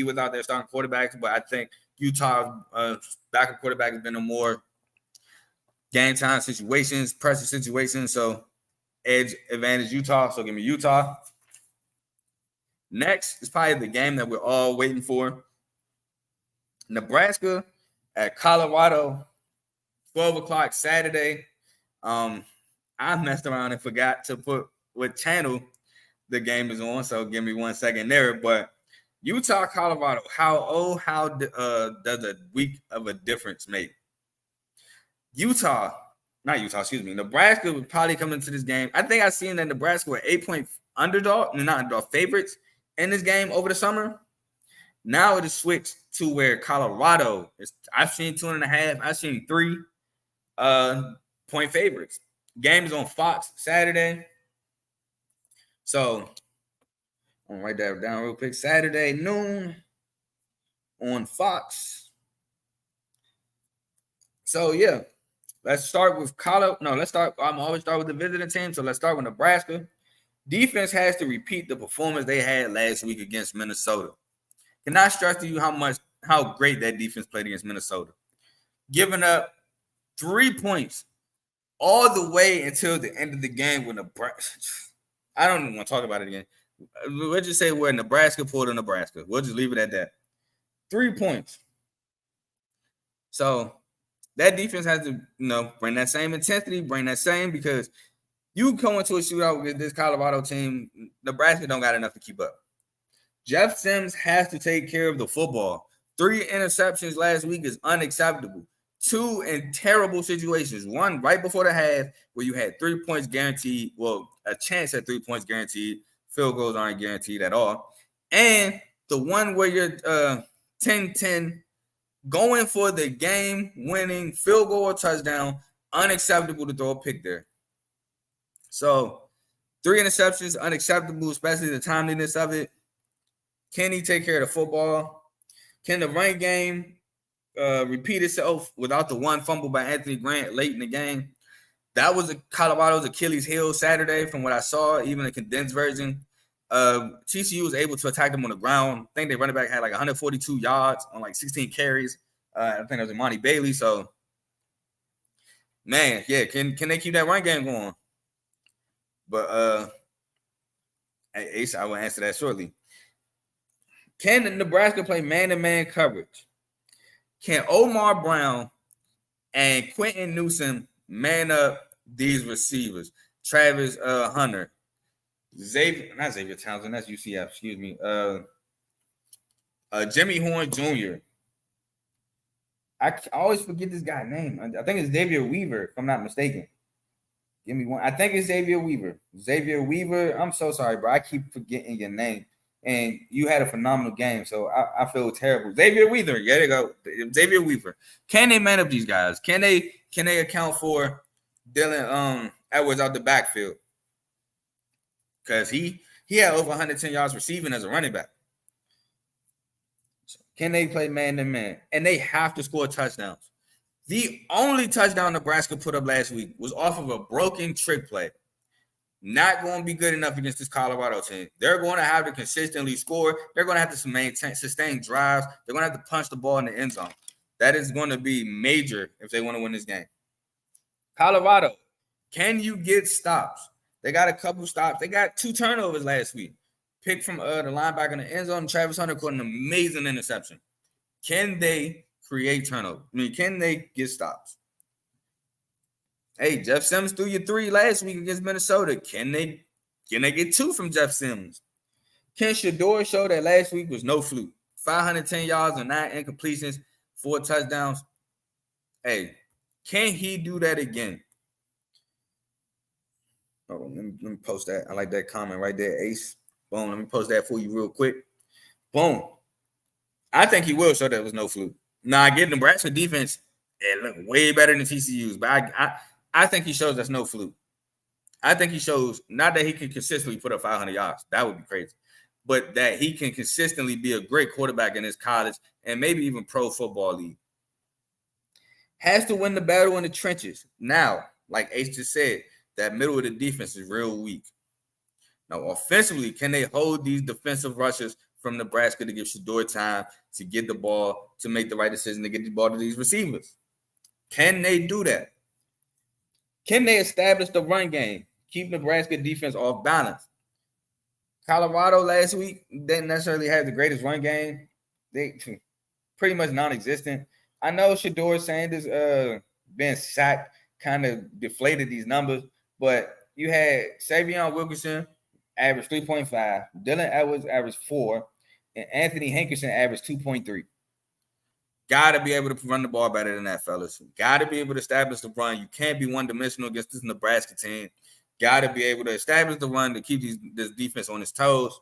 without their starting quarterbacks, but I think Utah's backup quarterback has been in more game time situations, pressure situations. So edge advantage Utah. So give me Utah. Next is probably the game that we're all waiting for. Nebraska at Colorado, 12 o'clock Saturday. I messed around and forgot to put what channel the game is on, so give me 1 second there. But Utah, Colorado, how does a week of a difference make? Nebraska would probably come into this game. I think I've seen that Nebraska were 8-point favorites in this game over the summer. Now it is switched to where Colorado is. I've seen 2.5. I've seen 3 point favorites. Game is on Fox Saturday. So I'm gonna write that down real quick. Saturday noon on Fox. So yeah, let's start with Colorado. I'm always start with the visiting team. So let's start with Nebraska. Defense has to repeat the performance they had last week against Minnesota. Cannot stress to you how great that defense played against Minnesota. Giving up 3 points all the way until the end of the game with Nebraska. I don't even want to talk about it again. We'll just say where Nebraska pulled to Nebraska. We'll just leave it at that. 3 points. So that defense has to, bring that same intensity, bring that same, because you go into a shootout with this Colorado team, Nebraska don't got enough to keep up. Jeff Sims has to take care of the football. 3 interceptions last week is unacceptable. 2 in terrible situations. 1 right before the half where you had 3 points guaranteed. Well, a chance at 3 points guaranteed. Field goals aren't guaranteed at all. And the one where you're 10-10 going for the game-winning field goal or touchdown, unacceptable to throw a pick there. So 3 interceptions, unacceptable, especially the timeliness of it. Can he take care of the football? Can the run game repeat itself without the 1 fumble by Anthony Grant late in the game? That was Colorado's Achilles heel Saturday from what I saw, even a condensed version. TCU was able to attack them on the ground. I think their running back had like 142 yards on like 16 carries. I think that was Imani Bailey. So, man, yeah, can they keep that run game going? But Ace, I will answer that shortly. Can Nebraska play man-to-man coverage? Can Omar Brown and Quentin Newsom man up these receivers? Travis Hunter, not Xavier Townsend, that's UCF, excuse me. Jimmy Horn Jr. I always forget this guy's name. I think it's Xavier Weaver, if I'm not mistaken. Give me one. I think it's Xavier Weaver. Xavier Weaver. I'm so sorry, bro. I keep forgetting your name. And you had a phenomenal game, so I feel terrible. Xavier Weaver. There you go. Xavier Weaver. Can they man up these guys? Can they account for Dylan Edwards out the backfield? Because he had over 110 yards receiving as a running back. So can they play man-to-man? And they have to score touchdowns. The only touchdown Nebraska put up last week was off of a broken trick play. Not going to be good enough against this Colorado team. They're going to have to consistently score. They're going to have to sustain drives. They're going to have to punch the ball in the end zone. That is going to be major if they want to win this game. Colorado, can you get stops? They got a couple stops. They got 2 turnovers last week. Picked from the linebacker in the end zone. Travis Hunter caught an amazing interception. Can they create turnover? Can they get stops? Hey, Jeff Sims threw you 3 last week against Minnesota. Can they get 2 from Jeff Sims? Can Shedeur show that last week was no fluke? 510 yards and 9 incompletions, 4 touchdowns. Hey, can he do that again? Oh, let me post that. I like that comment right there, Ace. Boom, let me post that for you real quick. Boom. I think he will show that it was no fluke. Now, I get Nebraska defense, it look way better than TCU's, but I think he shows that's no fluke. I think he shows not that he can consistently put up 500 yards. That would be crazy. But that he can consistently be a great quarterback in his college and maybe even pro football league. Has to win the battle in the trenches. Now, like Ace just said, that middle of the defense is real weak. Now, offensively, can they hold these defensive rushers from Nebraska to give Shedeur time to get the ball, to make the right decision, to get the ball to these receivers? Can they do that? Can they establish the run game, keep Nebraska defense off balance? Colorado last week didn't necessarily have the greatest run game. They pretty much non-existent. I know Shedeur Sanders being sacked kind of deflated these numbers, but you had Savion Wilkerson average 3.5, Dylan Edwards averaged 4, and Anthony Hankerson averaged 2.3. Got to be able to run the ball better than that, fellas. Got to be able to establish the run. You can't be one-dimensional against this Nebraska team. Got to be able to establish the run to keep this defense on its toes.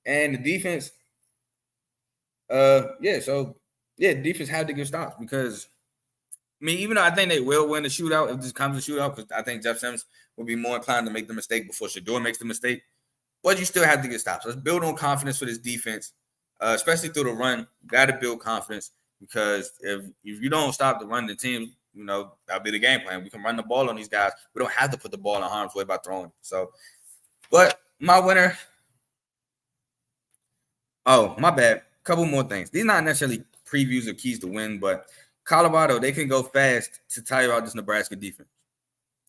And the defense, defense had to give stops because, even though I think they will win the shootout if this comes to shootout, because I think Jeff Sims will be more inclined to make the mistake before Shedeur makes the mistake. But you still have to get stops. Let's build on confidence for this defense, especially through the run. You got to build confidence because if you don't stop the run, the team, that'll be the game plan. We can run the ball on these guys. We don't have to put the ball in harm's way by throwing it. So, but my winner. Oh, my bad. Couple more things. These are not necessarily previews or keys to win, but Colorado, they can go fast to tire out this Nebraska defense.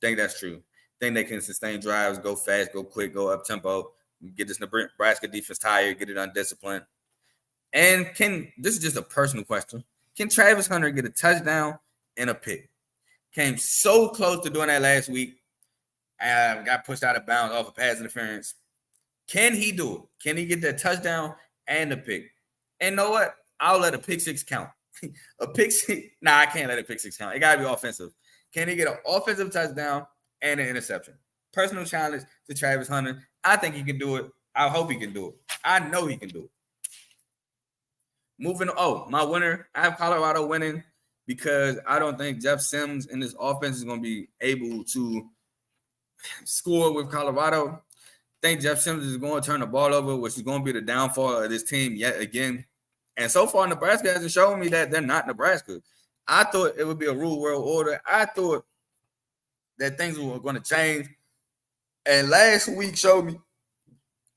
Think that's true. Think they can sustain drives, go fast, go quick, go up tempo. get this Nebraska defense tired, get it undisciplined. And this is just a personal question. Can Travis Hunter get a touchdown and a pick? Came so close to doing that last week. Got pushed out of bounds off of pass interference. Can he do it? Can he get that touchdown and the pick? And you know what? I'll let a pick six count. A pick six? Nah, I can't let a pick six count. It got to be offensive. Can he get an offensive touchdown and an interception? Personal challenge to Travis Hunter. I think he can do it. I hope he can do it. I know he can do it. Moving on. My winner, I have Colorado winning because I don't think Jeff Sims and this offense is going to be able to score with Colorado. I think Jeff Sims is going to turn the ball over, which is going to be the downfall of this team yet again. And so far, Nebraska hasn't shown me that they're not Nebraska. I thought it would be a rule world order. I thought that things were going to change. And last week showed me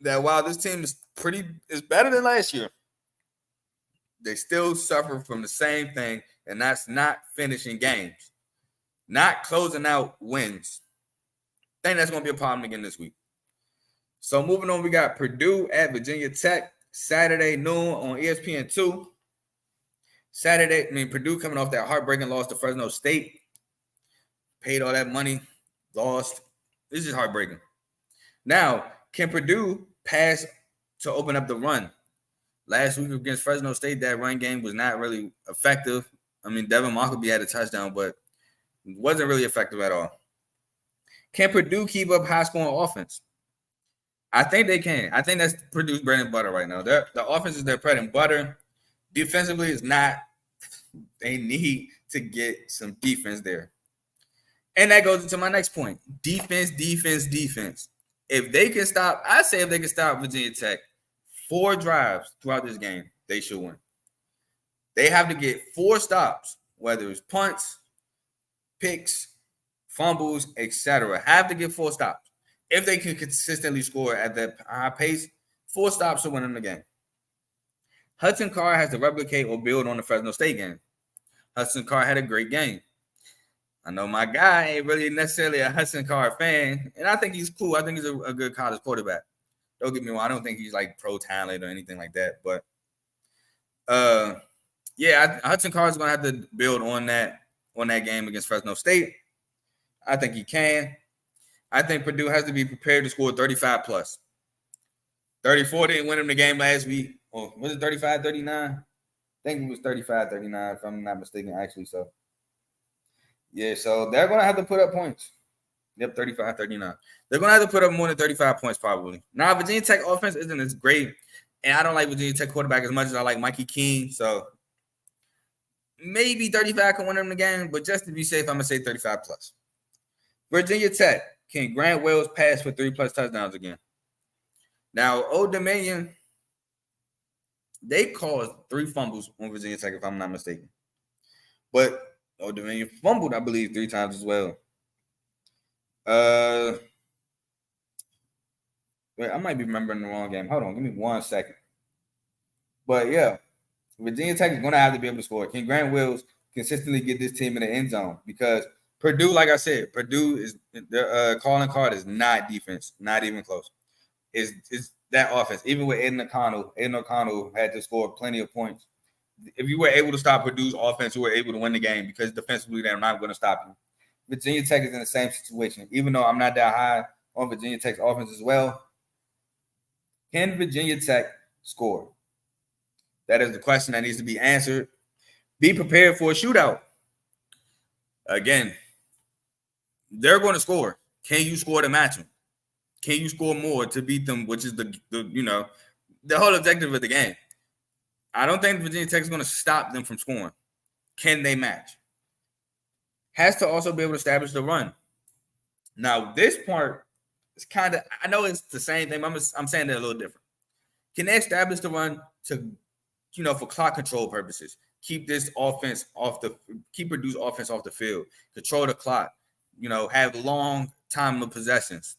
that while this team is better than last year, they still suffer from the same thing, and that's not finishing games, not closing out wins. I think that's going to be a problem again this week. So moving on, we got Purdue at Virginia Tech, Saturday noon on ESPN2. Purdue coming off that heartbreaking loss to Fresno State. Paid all that money, lost. This is heartbreaking. Now, can Purdue pass to open up the run? Last week against Fresno State, that run game was not really effective. I mean, Devin Mockleby had a touchdown, but it wasn't really effective at all. Can Purdue keep up high-scoring offense? I think they can. I think that's Purdue's bread and butter right now. The offense is their bread and butter. Defensively is not. They need to get some defense there. And that goes into my next point. Defense. If they can stop Virginia Tech 4 drives throughout this game, they should win. They have to get 4 stops, whether it's punts, picks, fumbles, etc. Have to get 4 stops. If they can consistently score at that high pace, 4 stops to win in the game. Hudson Card has to replicate or build on the Fresno State game. Hudson Card had a great game. I know my guy ain't really necessarily a Hudson Card fan, and I think he's cool. I think he's a good college quarterback. Don't get me wrong. I don't think he's like pro talent or anything like that. But, Hudson Card is going to have to build on that game against Fresno State. I think he can. I think Purdue has to be prepared to score 35+. 34 didn't win him the game last week. Or was it 35-39? I think it was 35-39, if I'm not mistaken, actually. So, yeah, so they're going to have to put up points. Yep, 35-39. They're going to have to put up more than 35 points probably. Now, Virginia Tech offense isn't as great, and I don't like Virginia Tech quarterback as much as I like Mikey King. So, maybe 35 can win them the game, but just to be safe, I'm going to say 35+. Virginia Tech, can Grant Wells pass for 3+ touchdowns again? Now, Old Dominion, they caused 3 fumbles on Virginia Tech, if I'm not mistaken. But Old Dominion fumbled, I believe, 3 times as well. Wait, I might be remembering the wrong game. Hold on, give me 1 second. But yeah, Virginia Tech is going to have to be able to score. Can Grant Wells consistently get this team in the end zone? Because Purdue, like I said, Purdue is their calling card is not defense, not even close. It's that offense. Even with Aiden O'Connell had to score plenty of points. If you were able to stop Purdue's offense, you were able to win the game because defensively they're not going to stop you. Virginia Tech is in the same situation. Even though I'm not that high on Virginia Tech's offense as well, can Virginia Tech score? That is the question that needs to be answered. Be prepared for a shootout. Again, they're going to score. Can you score to match them? Can you score more to beat them, which is the whole objective of the game? I don't think Virginia Tech is going to stop them from scoring. Can they match? Has to also be able to establish the run. Now, this part is kind of, I know it's the same thing, but I'm saying it a little different. Can they establish the run to, for clock control purposes? Keep Purdue's offense off the field, control the clock, have long time of possessions.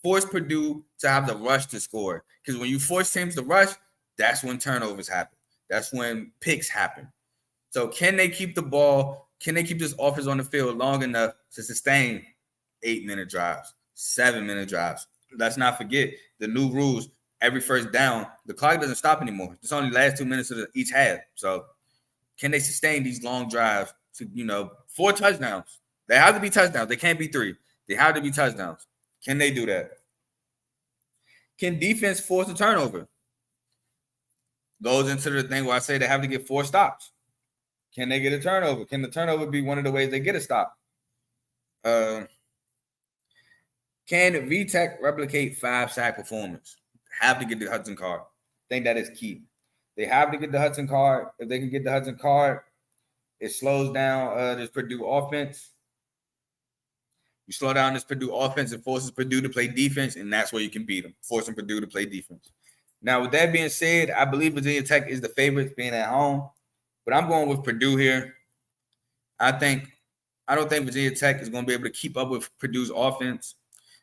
Force Purdue to have the rush to score. Because when you force teams to rush, that's when turnovers happen. That's when picks happen. So can they keep the ball? Can they keep this offense on the field long enough to sustain 8-minute drives, 7-minute drives, let's not forget the new rules. Every first down, the clock doesn't stop anymore. It's only the last 2 minutes of each half. So can they sustain these long drives to 4 touchdowns? They have to be touchdowns. They can't be 3. They have to be touchdowns. Can they do that? Can defense force a turnover? Goes into the thing where I say they have to get 4 stops. Can they get a turnover? Can the turnover be one of the ways they get a stop? Can VTech replicate 5-sack performance? Have to get the Hudson card. I think that is key. They have to get the Hudson card. If they can get the Hudson card, it slows down this Purdue offense. You slow down this Purdue offense, it forces Purdue to play defense, and that's where you can beat them, forcing Purdue to play defense. Now, with that being said, I believe Virginia Tech is the favorite being at home, but I'm going with Purdue here. I don't think Virginia Tech is going to be able to keep up with Purdue's offense.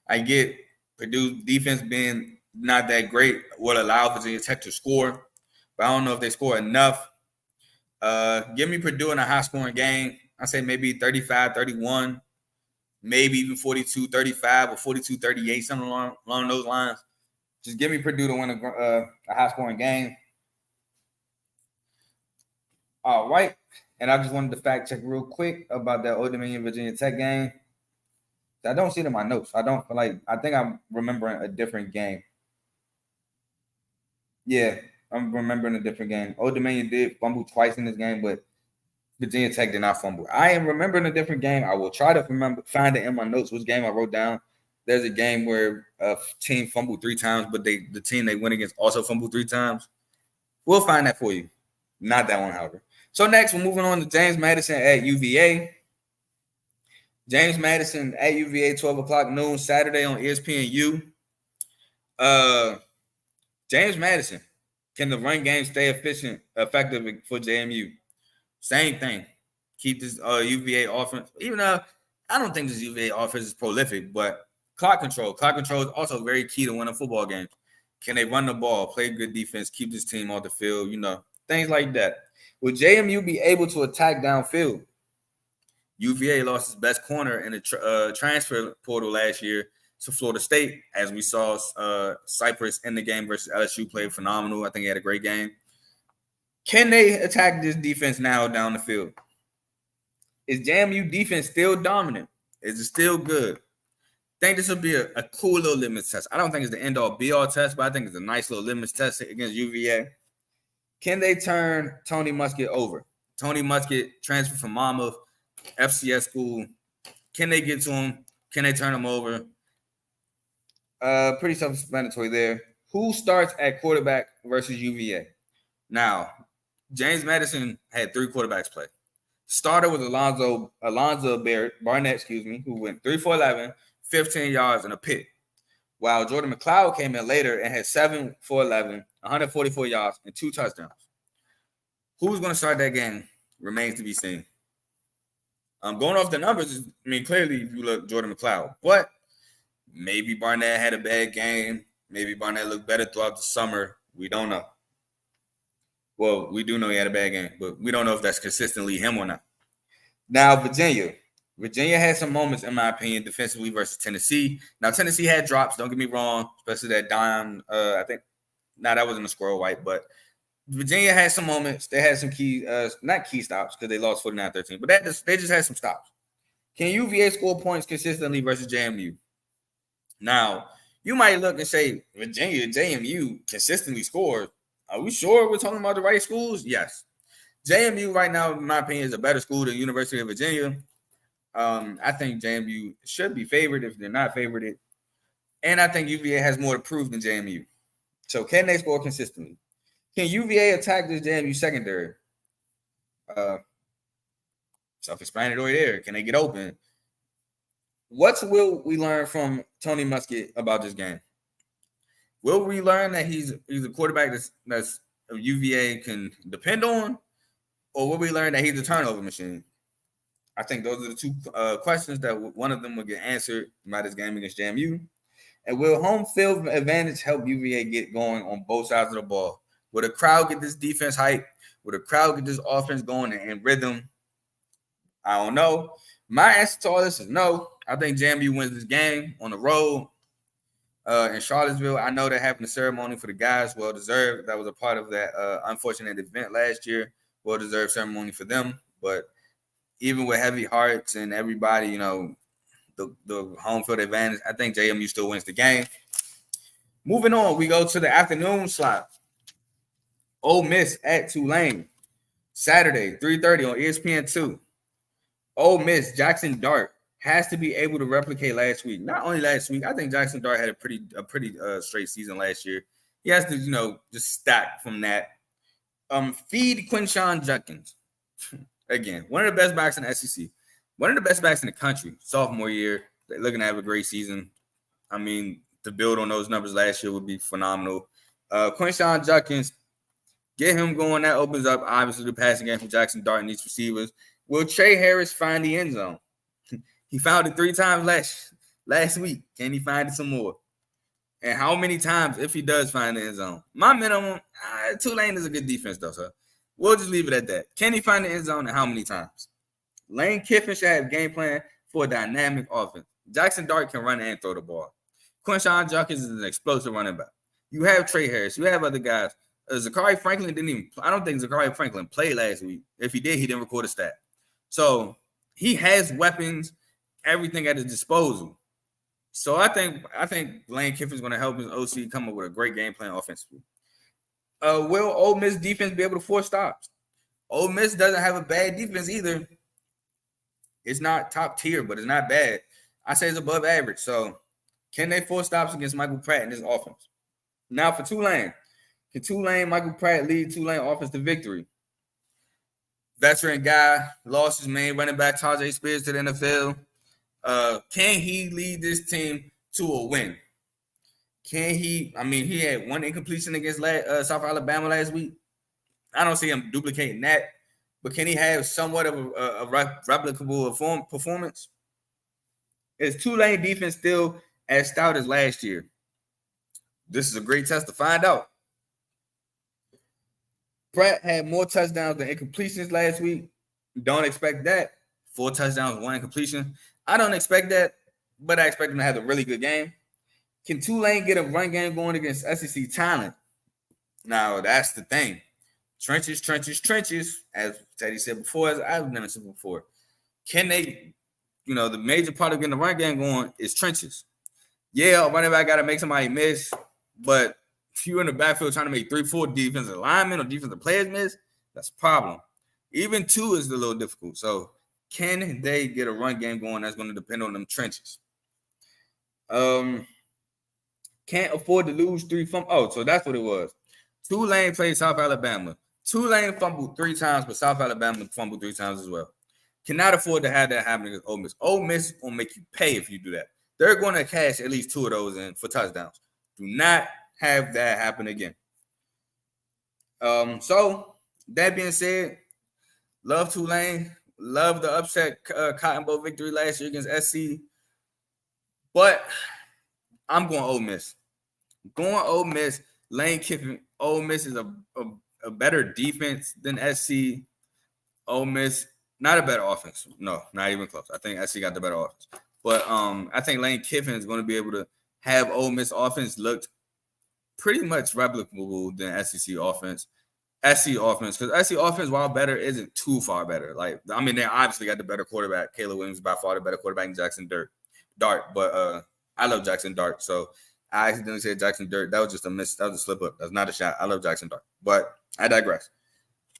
I get Purdue's defense being not that great will allow Virginia Tech to score, but I don't know if they score enough. Give me Purdue in a high-scoring game. I say maybe 35-31, maybe even 42-35 or 42-38, something along those lines. Just give me Purdue to win a high-scoring game. All right. And I just wanted to fact check real quick about that Old Dominion Virginia Tech game. I don't see it in my notes. I think I'm remembering a different game. Yeah, I'm remembering a different game. Old Dominion did fumble twice in this game, but Virginia Tech did not fumble. I am remembering a different game. I will try to find it in my notes which game I wrote down. There's a game where a team fumbled 3 times, but the team they went against also fumbled 3 times. We'll find that for you. Not that one, however. So next, we're moving on to James Madison at UVA. James Madison at UVA, 12 o'clock noon, Saturday on ESPNU. James Madison, can the run game stay effective for JMU? Same thing. Keep this UVA offense. Even though I don't think this UVA offense is prolific, but clock control. Clock control is also very key to winning football games. Can they run the ball, play good defense, keep this team off the field, things like that. Will JMU be able to attack downfield? UVA lost its best corner in the transfer portal last year to Florida State, as we saw Cypress in the game versus LSU played phenomenal. I think he had a great game. Can they attack this defense now down the field? Is JMU defense still dominant? Is it still good? I think this will be a cool little litmus test. I don't think it's the end-all, be-all test, but I think it's a nice little litmus test against UVA. Can they turn Tony Muskett over? Tony Muskett transferred from Monmouth, FCS school. Can they get to him? Can they turn him over? Pretty self-explanatory there. Who starts at quarterback versus UVA? Now, James Madison had 3 quarterbacks play. Starter was Alonzo Barnett, who went 3 for 11, 15 yards, and a pick. While Jordan McLeod came in later and had 7 for 11, 144 yards, and 2 touchdowns. Who's going to start that game remains to be seen. Going off the numbers, clearly if you look Jordan McLeod, but maybe Barnett had a bad game. Maybe Barnett looked better throughout the summer. We don't know. Well, we do know he had a bad game, but we don't know if that's consistently him or not. Now, Virginia. Virginia had some moments, in my opinion, defensively versus Tennessee. Now, Tennessee had drops, don't get me wrong, especially that dime. That wasn't a squirrel white, but Virginia had some moments. They had some not key stops because they lost 49-13, but they just had some stops. Can UVA score points consistently versus JMU? Now, you might look and say, Virginia, JMU consistently scores. Are we sure we're talking about the right schools? Yes. JMU right now, in my opinion, is a better school than University of Virginia. I think JMU should be favored if they're not favored. And I think UVA has more to prove than JMU. So can they score consistently? Can UVA attack this JMU secondary? Self-explanatory there. Can they get open? What will we learn from Tony Muskett about this game? Will we learn that he's a quarterback that's UVA can depend on? Or will we learn that he's a turnover machine? I think those are the 2 questions that one of them will get answered by this game against JMU. And will home field advantage help UVA get going on both sides of the ball? Will the crowd get this defense hype? Will the crowd get this offense going and rhythm? I don't know. My answer to all this is no. I think JMU wins this game on the road. in Charlottesville. I know they're having a ceremony for the guys, well deserved. That was a part of that unfortunate event last year. Well deserved ceremony for them. But even with heavy hearts and everybody, the home field advantage, I think JMU still wins the game. Moving on, we go to the afternoon slot. Ole Miss at Tulane, Saturday, 3:30 on ESPN2. Ole Miss, Jackson Dart has to be able to replicate last week. Not only last week, I think Jackson Dart had a pretty straight season last year. He has to, just stack from that. Feed Quinshon Judkins. Again, one of the best backs in the SEC. One of the best backs in the country. Sophomore year. They're looking to have a great season. I mean, to build on those numbers last year would be phenomenal. Quinshon Judkins, get him going. That opens up, obviously, the passing game for Jackson Dart and these receivers. Will Trey Harris find the end zone? He found it 3 times last week. Can he find it some more? And how many times if he does find the end zone? My minimum, Tulane is a good defense, though, so we'll just leave it at that. Can he find the end zone and how many times? Lane Kiffin should have a game plan for a dynamic offense. Jackson Dart can run and throw the ball. Quinshon Judkins is an explosive running back. You have Trey Harris. You have other guys. Zachary Franklin I don't think Zachary Franklin played last week. If he did, he didn't record a stat. So he has weapons, everything at his disposal. So I think Lane Kiffin's going to help his OC come up with a great game plan offensively. Will Ole Miss defense be able to force stops? Ole Miss doesn't have a bad defense either. It's not top tier, but it's not bad. I say it's above average. So can they force stops against Michael Pratt in this offense? Now for Tulane. Can Michael Pratt lead Tulane offense to victory? Veteran guy, lost his main running back, Tajay Spears, to the NFL. Can he lead this team to a win? Can he? I mean, he had one incompletion against South Alabama last week. I don't see him duplicating that. But can he have somewhat of a replicable performance? Is Tulane defense still as stout as last year? This is a great test to find out. Pratt had more touchdowns than incompletions last week. Don't expect that. 4 touchdowns, 1 incompletion. I don't expect that, but I expect him to have a really good game. Can Tulane get a run game going against SEC talent? Now, that's the thing. Trenches, as Teddy said before, as I've never said before. Can they, the major part of getting the run game going is trenches. Yeah, running back got to make somebody miss, but if you're in the backfield trying to make 3-4 defensive linemen or defensive players miss, that's a problem. Even 2 is a little difficult. So can they get a run game going? That's going to depend on them trenches. Can't afford to lose 3 fumbles. Oh, so that's what it was. Tulane played South Alabama. Tulane fumbled 3 times, but South Alabama fumbled 3 times as well. Cannot afford to have that happen against Ole Miss. Ole Miss will make you pay if you do that. They're going to cash at least 2 of those in for touchdowns. Do not have that happen again. So that being said, love Tulane, love the upset Cotton Bowl victory last year against SC, but I'm going Ole Miss. Lane Kiffin. Ole Miss is a better defense than SC. Ole Miss, not a better offense. No, not even close. I think SC got the better offense. But I think Lane Kiffin is going to be able to have Ole Miss offense looked pretty much replicable than SEC offense. SC offense, because SC offense, while better, isn't too far better. They obviously got the better quarterback. Caleb Williams by far the better quarterback than Jackson Dart. But I love Jackson Dart. So I accidentally said Jackson Dart. That was just a miss. That was a slip up. That's not a shot. I love Jackson Dart. But I digress.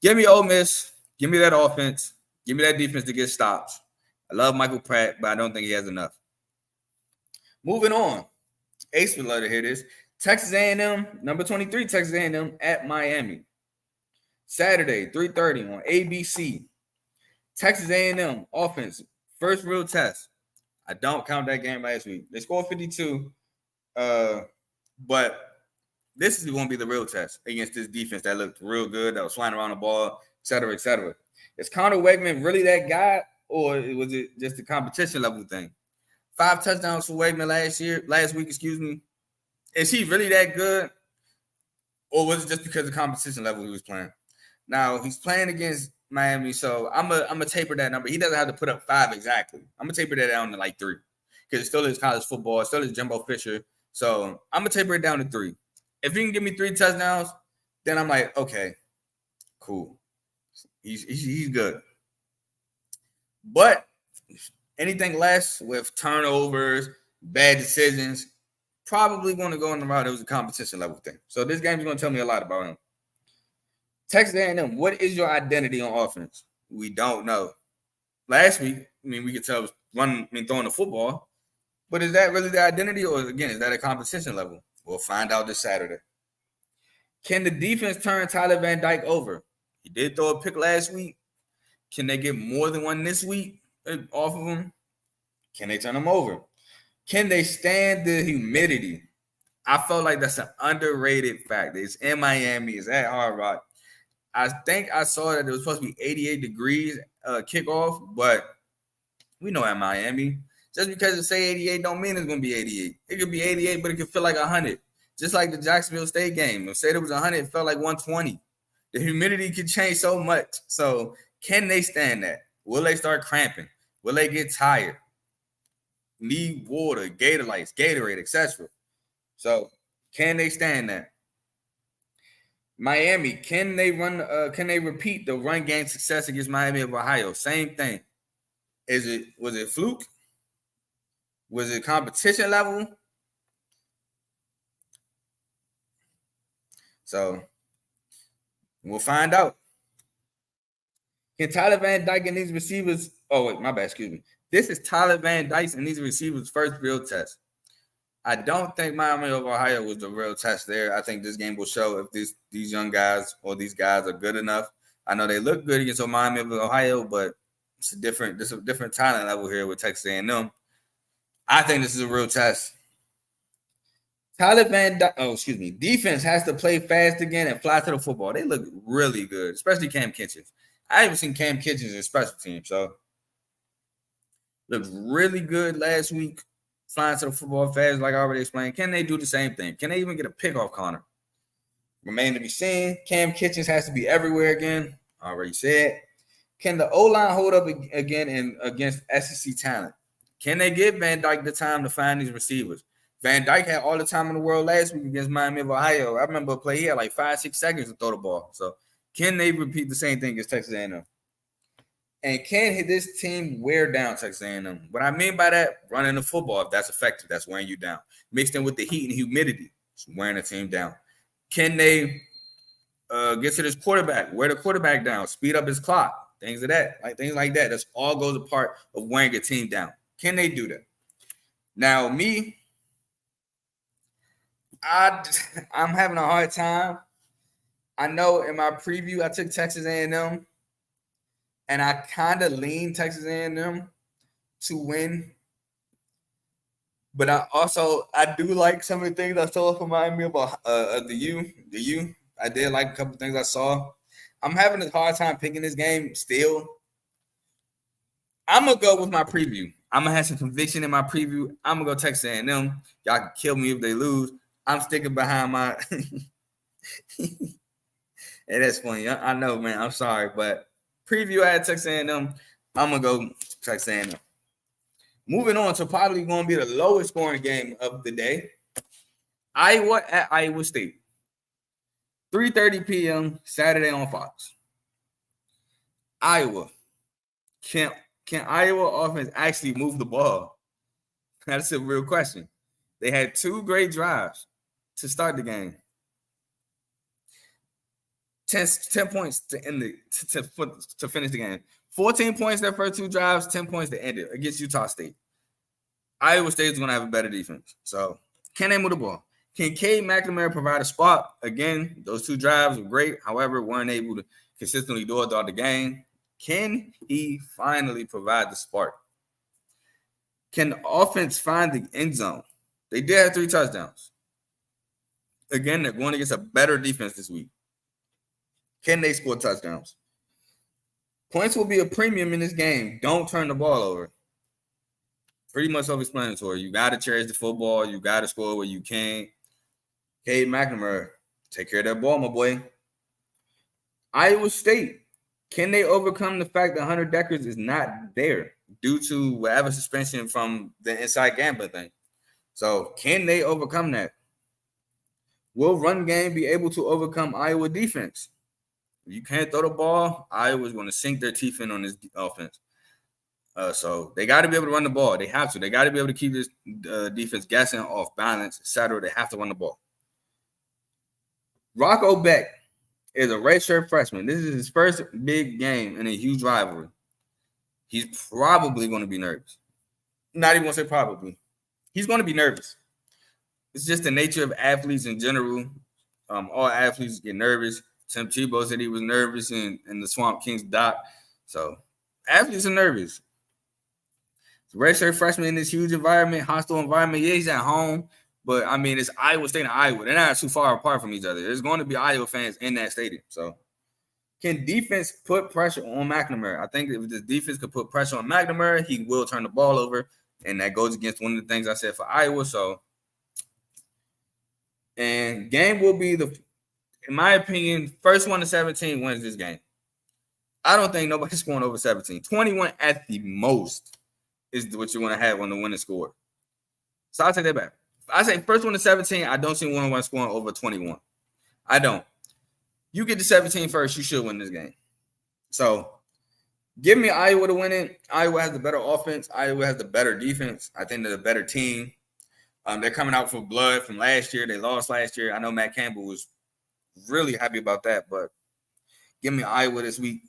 Give me Ole Miss. Give me that offense. Give me that defense to get stops. I love Michael Pratt, but I don't think he has enough. Moving on. Ace would love to hear this. Texas A&M, number 23, Texas A&M at Miami. Saturday, 3:30 on ABC. Texas A&M offense, first real test. I don't count that game last week. They scored 52, but this is going to be the real test against this defense that looked real good, that was flying around the ball, et cetera, et cetera. Is Connor Wegman really that guy, or was it just a competition level thing? 5 touchdowns for Wegman last week. Is he really that good? Or was it just because of the competition level he was playing? Now, he's playing against Miami, so I'm a taper that number. He doesn't have to put up 5 exactly. I'm going to taper that down to 3 because it still is college football. It still is Jimbo Fisher. So I'm gonna taper it down to 3. If you can give me 3 touchdowns, then I'm like, okay, cool. He's good. But anything less with turnovers, bad decisions, probably going to go in the route. It was a competition level thing. So this game is going to tell me a lot about him. Texas A&M, what is your identity on offense? We don't know. Last week, we could tell throwing the football. But is that really the identity, or again, is that a competition level? We'll find out this Saturday. Can the defense turn Tyler Van Dyke over? He did throw a pick last week. Can they get more than one this week off of him? Can they turn him over? Can they stand the humidity? I felt like that's an underrated fact. It's in Miami. It's at Hard Rock. I think I saw that it was supposed to be 88 degrees kickoff, but we know at Miami, just because it say 88 don't mean it's going to be 88. It could be 88, but it could feel like 100. Just like the Jacksonville State game. If say it was 100, it felt like 120. The humidity could change so much. So can they stand that? Will they start cramping? Will they get tired? Need water, Gatorade, etc. So can they stand that? Miami, can they repeat the run game success against Miami of Ohio? Same thing. Was it fluke? Was it competition level? So we'll find out. Can Tyler Van Dyke and these receivers? Oh wait, my bad. Excuse me. This is Tyler Van Dyke and these receivers' first real test. I don't think Miami of Ohio was the real test there. I think this game will show if these young guys or these guys are good enough. I know they look good against Miami of Ohio, but it's a different talent level here with Texas A&M. I think this is a real test. Tyler Van Dyke, defense has to play fast again and fly to the football. They look really good, especially Cam Kitchens. I haven't seen Cam Kitchens in special teams, so looked really good last week. Flying to the football fast, like I already explained. Can they do the same thing? Can they even get a pick off corner? Remain to be seen. Cam Kitchens has to be everywhere again. I already said. Can the O-line hold up again against SEC talent? Can they give Van Dyke the time to find these receivers? Van Dyke had all the time in the world last week against Miami of Ohio. I remember a play, he had like 5-6 seconds to throw the ball. So can they repeat the same thing as Texas A&M? And can this team wear down Texas A&M? What I mean by that, running the football, if that's effective, that's wearing you down. Mixed in with the heat and humidity, it's wearing the team down. Can they get to this quarterback, wear the quarterback down, speed up his clock, things like that. That's all goes a part of wearing a team down. Can they do that? Now, I'm having a hard time. I know in my preview, I took Texas A&M. And I kind of lean Texas A&M to win. But I do like some of the things I saw from Miami about the U. I did like a couple of things I saw. I'm having a hard time picking this game still. I'm going to go with my preview. I'm going to have some conviction in my preview. I'm going to go Texas A&M. Y'all can kill me if they lose. I'm sticking behind my – hey, that's funny. I know, man. I'm sorry, but – preview I had Texas A&M. I'm going to go Texas A&M. Moving on to probably going to be the lowest scoring game of the day. Iowa at Iowa State. 3:30 p.m. Saturday on Fox. Iowa. Can Iowa offense actually move the ball? That's a real question. They had 2 great drives to start the game. 10 points to finish the game. 14 points their first 2 drives, 10 points to end it against Utah State. Iowa State is going to have a better defense. So, can they move the ball? Can Cade McNamara provide a spot? Again, those 2 drives were great. However, weren't able to consistently do it throughout the game. Can he finally provide the spark? Can the offense find the end zone? They did have 3 touchdowns. Again, they're going against a better defense this week. Can they score touchdowns? Points will be a premium in this game. Don't turn the ball over. Pretty much self-explanatory. You got to cherish the football. You got to score where you can. Cade McNamara, take care of that ball, my boy. Iowa State, can they overcome the fact that Hunter Deckers is not there due to whatever suspension from the inside gambling thing? So can they overcome that? Will run game be able to overcome Iowa defense? If you can't throw the ball, Iowa's going to sink their teeth in on this offense. So they got to be able to run the ball. They have to. They got to be able to keep this defense guessing, off balance, etc. They have to run the ball. Rocco Beck is a redshirt freshman. This is his first big game in a huge rivalry. He's probably going to be nervous. Not even going to say probably. He's going to be nervous. It's just the nature of athletes in general. All athletes get nervous. Tim Tebow said he was nervous in the Swamp Kings doc. So athletes are nervous. Redshirt freshman in this huge environment, hostile environment. Yeah, he's at home. But, I mean, it's Iowa State and Iowa. They're not too far apart from each other. There's going to be Iowa fans in that stadium. So, can defense put pressure on McNamara? I think if the defense could put pressure on McNamara, he will turn the ball over. And that goes against one of the things I said for Iowa. So, and game will be in my opinion, first 1 to 17 wins this game. I don't think nobody's scoring over 17. 21 at the most is what you want to have on the winning score. So I'll take that back. I say first 1 to 17, I don't see one scoring over 21. I don't. You get to 17 first, you should win this game. So give me Iowa to win it. Iowa has the better offense. Iowa has the better defense. I think they're the better team. They're coming out for blood from last year. They lost last year. I know Matt Campbell was really happy about that, but give me Iowa this week.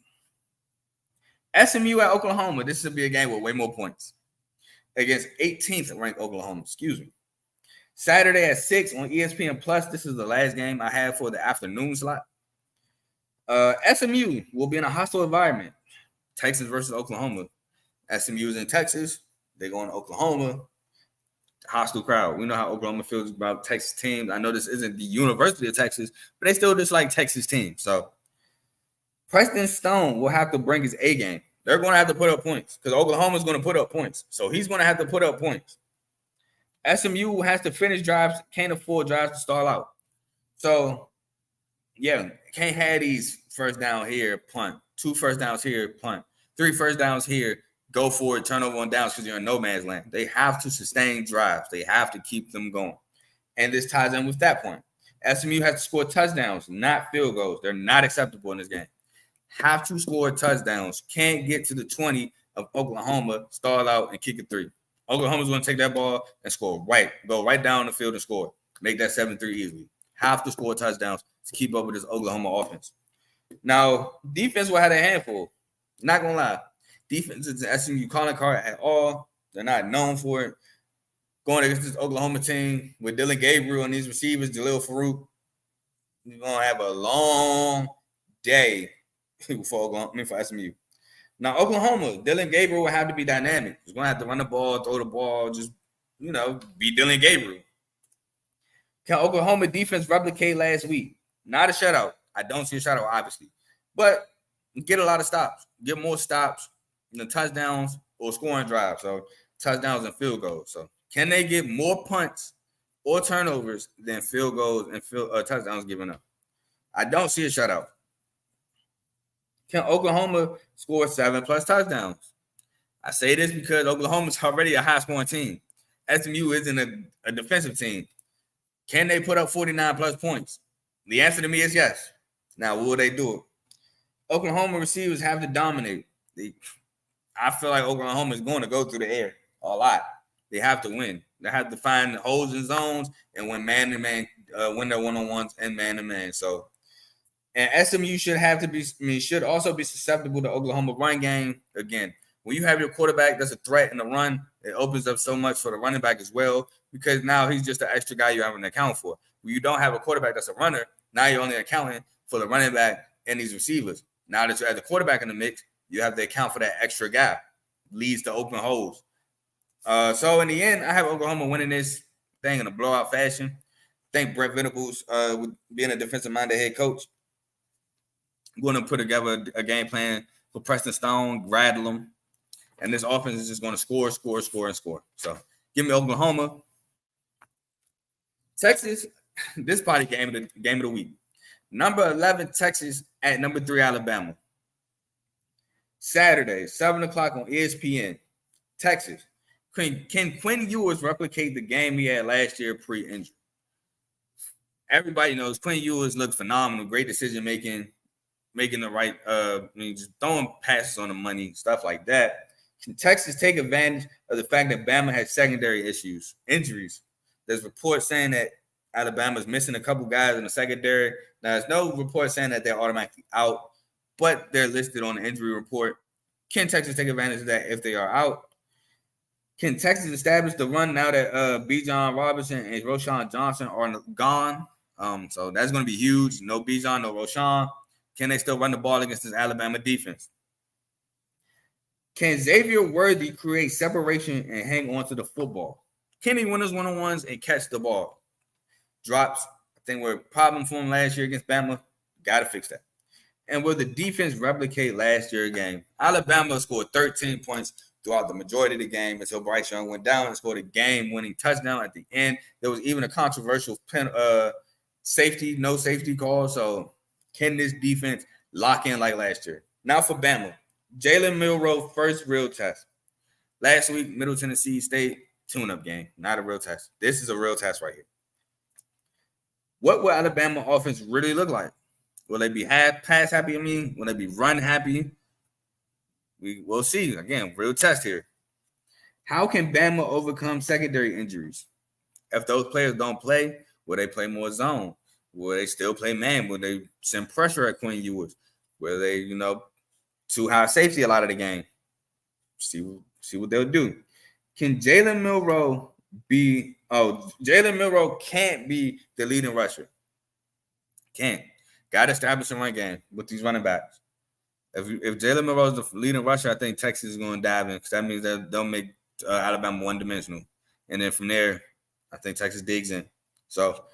SMU at Oklahoma. This will be a game with way more points against 18th ranked Oklahoma. Excuse me. Saturday at 6 on ESPN Plus. This is the last game I have for the afternoon slot. SMU will be in a hostile environment. Texas versus Oklahoma. SMU is in Texas. They're going to Oklahoma. Hostile crowd. We know how Oklahoma feels about Texas teams. I know this isn't the University of Texas, but they still just like Texas teams. So Preston Stone will have to bring his A game. They're going to have to put up points because Oklahoma's going to put up points. So he's going to have to put up points. SMU has to finish drives, can't afford drives to stall out. So, yeah, can't have these first down here, punt. 2 first downs here, punt. 3 first downs here, go for it, turnover on downs because you're in no man's land. They have to sustain drives. They have to keep them going. And this ties in with that point. SMU has to score touchdowns, not field goals. They're not acceptable in this game. Have to score touchdowns. Can't get to the 20 of Oklahoma, stall out, and kick a 3. Oklahoma's going to take that ball and go right down the field and score. Make that 7-3 easily. Have to score touchdowns to keep up with this Oklahoma offense. Now, defense will have a handful. Not going to lie. Defense is an SMU calling card at all. They're not known for it. Going against this Oklahoma team with Dylan Gabriel and these receivers, Jalil Farouk, you're going to have a long day for SMU. Now, Oklahoma, Dylan Gabriel will have to be dynamic. He's going to have to run the ball, throw the ball, just, be Dylan Gabriel. Can Oklahoma defense replicate last week? Not a shutout. I don't see a shutout, obviously. But get a lot of stops. Get more stops, touchdowns or scoring drives. So, touchdowns and field goals. So, can they get more punts or turnovers than field goals and touchdowns given up? I don't see a shutout. Can Oklahoma score 7+ touchdowns? I say this because Oklahoma's already a high-scoring team. SMU isn't a defensive team. Can they put up 49+ points? The answer to me is yes. Now, will they do it? Oklahoma receivers have to dominate. I feel like Oklahoma is going to go through the air a lot. They have to win. They have to find holes in zones and win man-to-man, win their one-on-ones and man-to-man. So, and SMU should also be susceptible to Oklahoma run game. Again, when you have your quarterback that's a threat in the run, it opens up so much for the running back as well because now he's just an extra guy you have an account for. When you don't have a quarterback that's a runner, now you're only accounting for the running back and these receivers. Now that you add the quarterback in the mix, you have to account for that extra guy. Leads to open holes. So in the end, I have Oklahoma winning this thing in a blowout fashion. I think Brent Venables, with being a defensive-minded head coach, going to put together a game plan for Preston Stone, rattle them, and this offense is just going to score, and score. So give me Oklahoma. Texas, this probably game of the week. Number 11, Texas at number 3, Alabama. Saturday, 7 o'clock on ESPN. Texas. Can Quinn Ewers replicate the game he had last year pre-injury? Everybody knows Quinn Ewers looked phenomenal, great decision making the right, just throwing passes on the money, stuff like that. Can Texas take advantage of the fact that Bama has secondary injuries? There's reports saying that Alabama's missing a couple guys in the secondary. Now, there's no report saying that they're automatically out, but they're listed on the injury report. Can Texas take advantage of that if they are out? Can Texas establish the run now that Bijan Robinson and Roschon Johnson are gone? So that's going to be huge. No Bijan, no Roschon. Can they still run the ball against this Alabama defense? Can Xavier Worthy create separation and hang on to the football? Can he win his one-on-ones and catch the ball? Drops, I think, were a problem for him last year against Bama. Got to fix that. And will the defense replicate last year's game? Alabama scored 13 points throughout the majority of the game until Bryce Young went down and scored a game-winning touchdown at the end. There was even a controversial no safety call. So can this defense lock in like last year? Now for Bama. Jalen Milroe, first real test. Last week, Middle Tennessee State tune-up game. Not a real test. This is a real test right here. What will Alabama offense really look like? Will they be pass happy? Will they be run happy? We'll see. Again, real test here. How can Bama overcome secondary injuries? If those players don't play, will they play more zone? Will they still play man? Will they send pressure at Quinn Ewers? Will they, too high safety a lot of the game? See what they'll do. Can Jalen Milroe be – Jalen Milroe can't be the leading rusher. Can't. Got to establish a run game with these running backs. If Jalen Milroe is the leading rusher, I think Texas is going to dive in because that means that they'll make Alabama one-dimensional. And then from there, I think Texas digs in. So,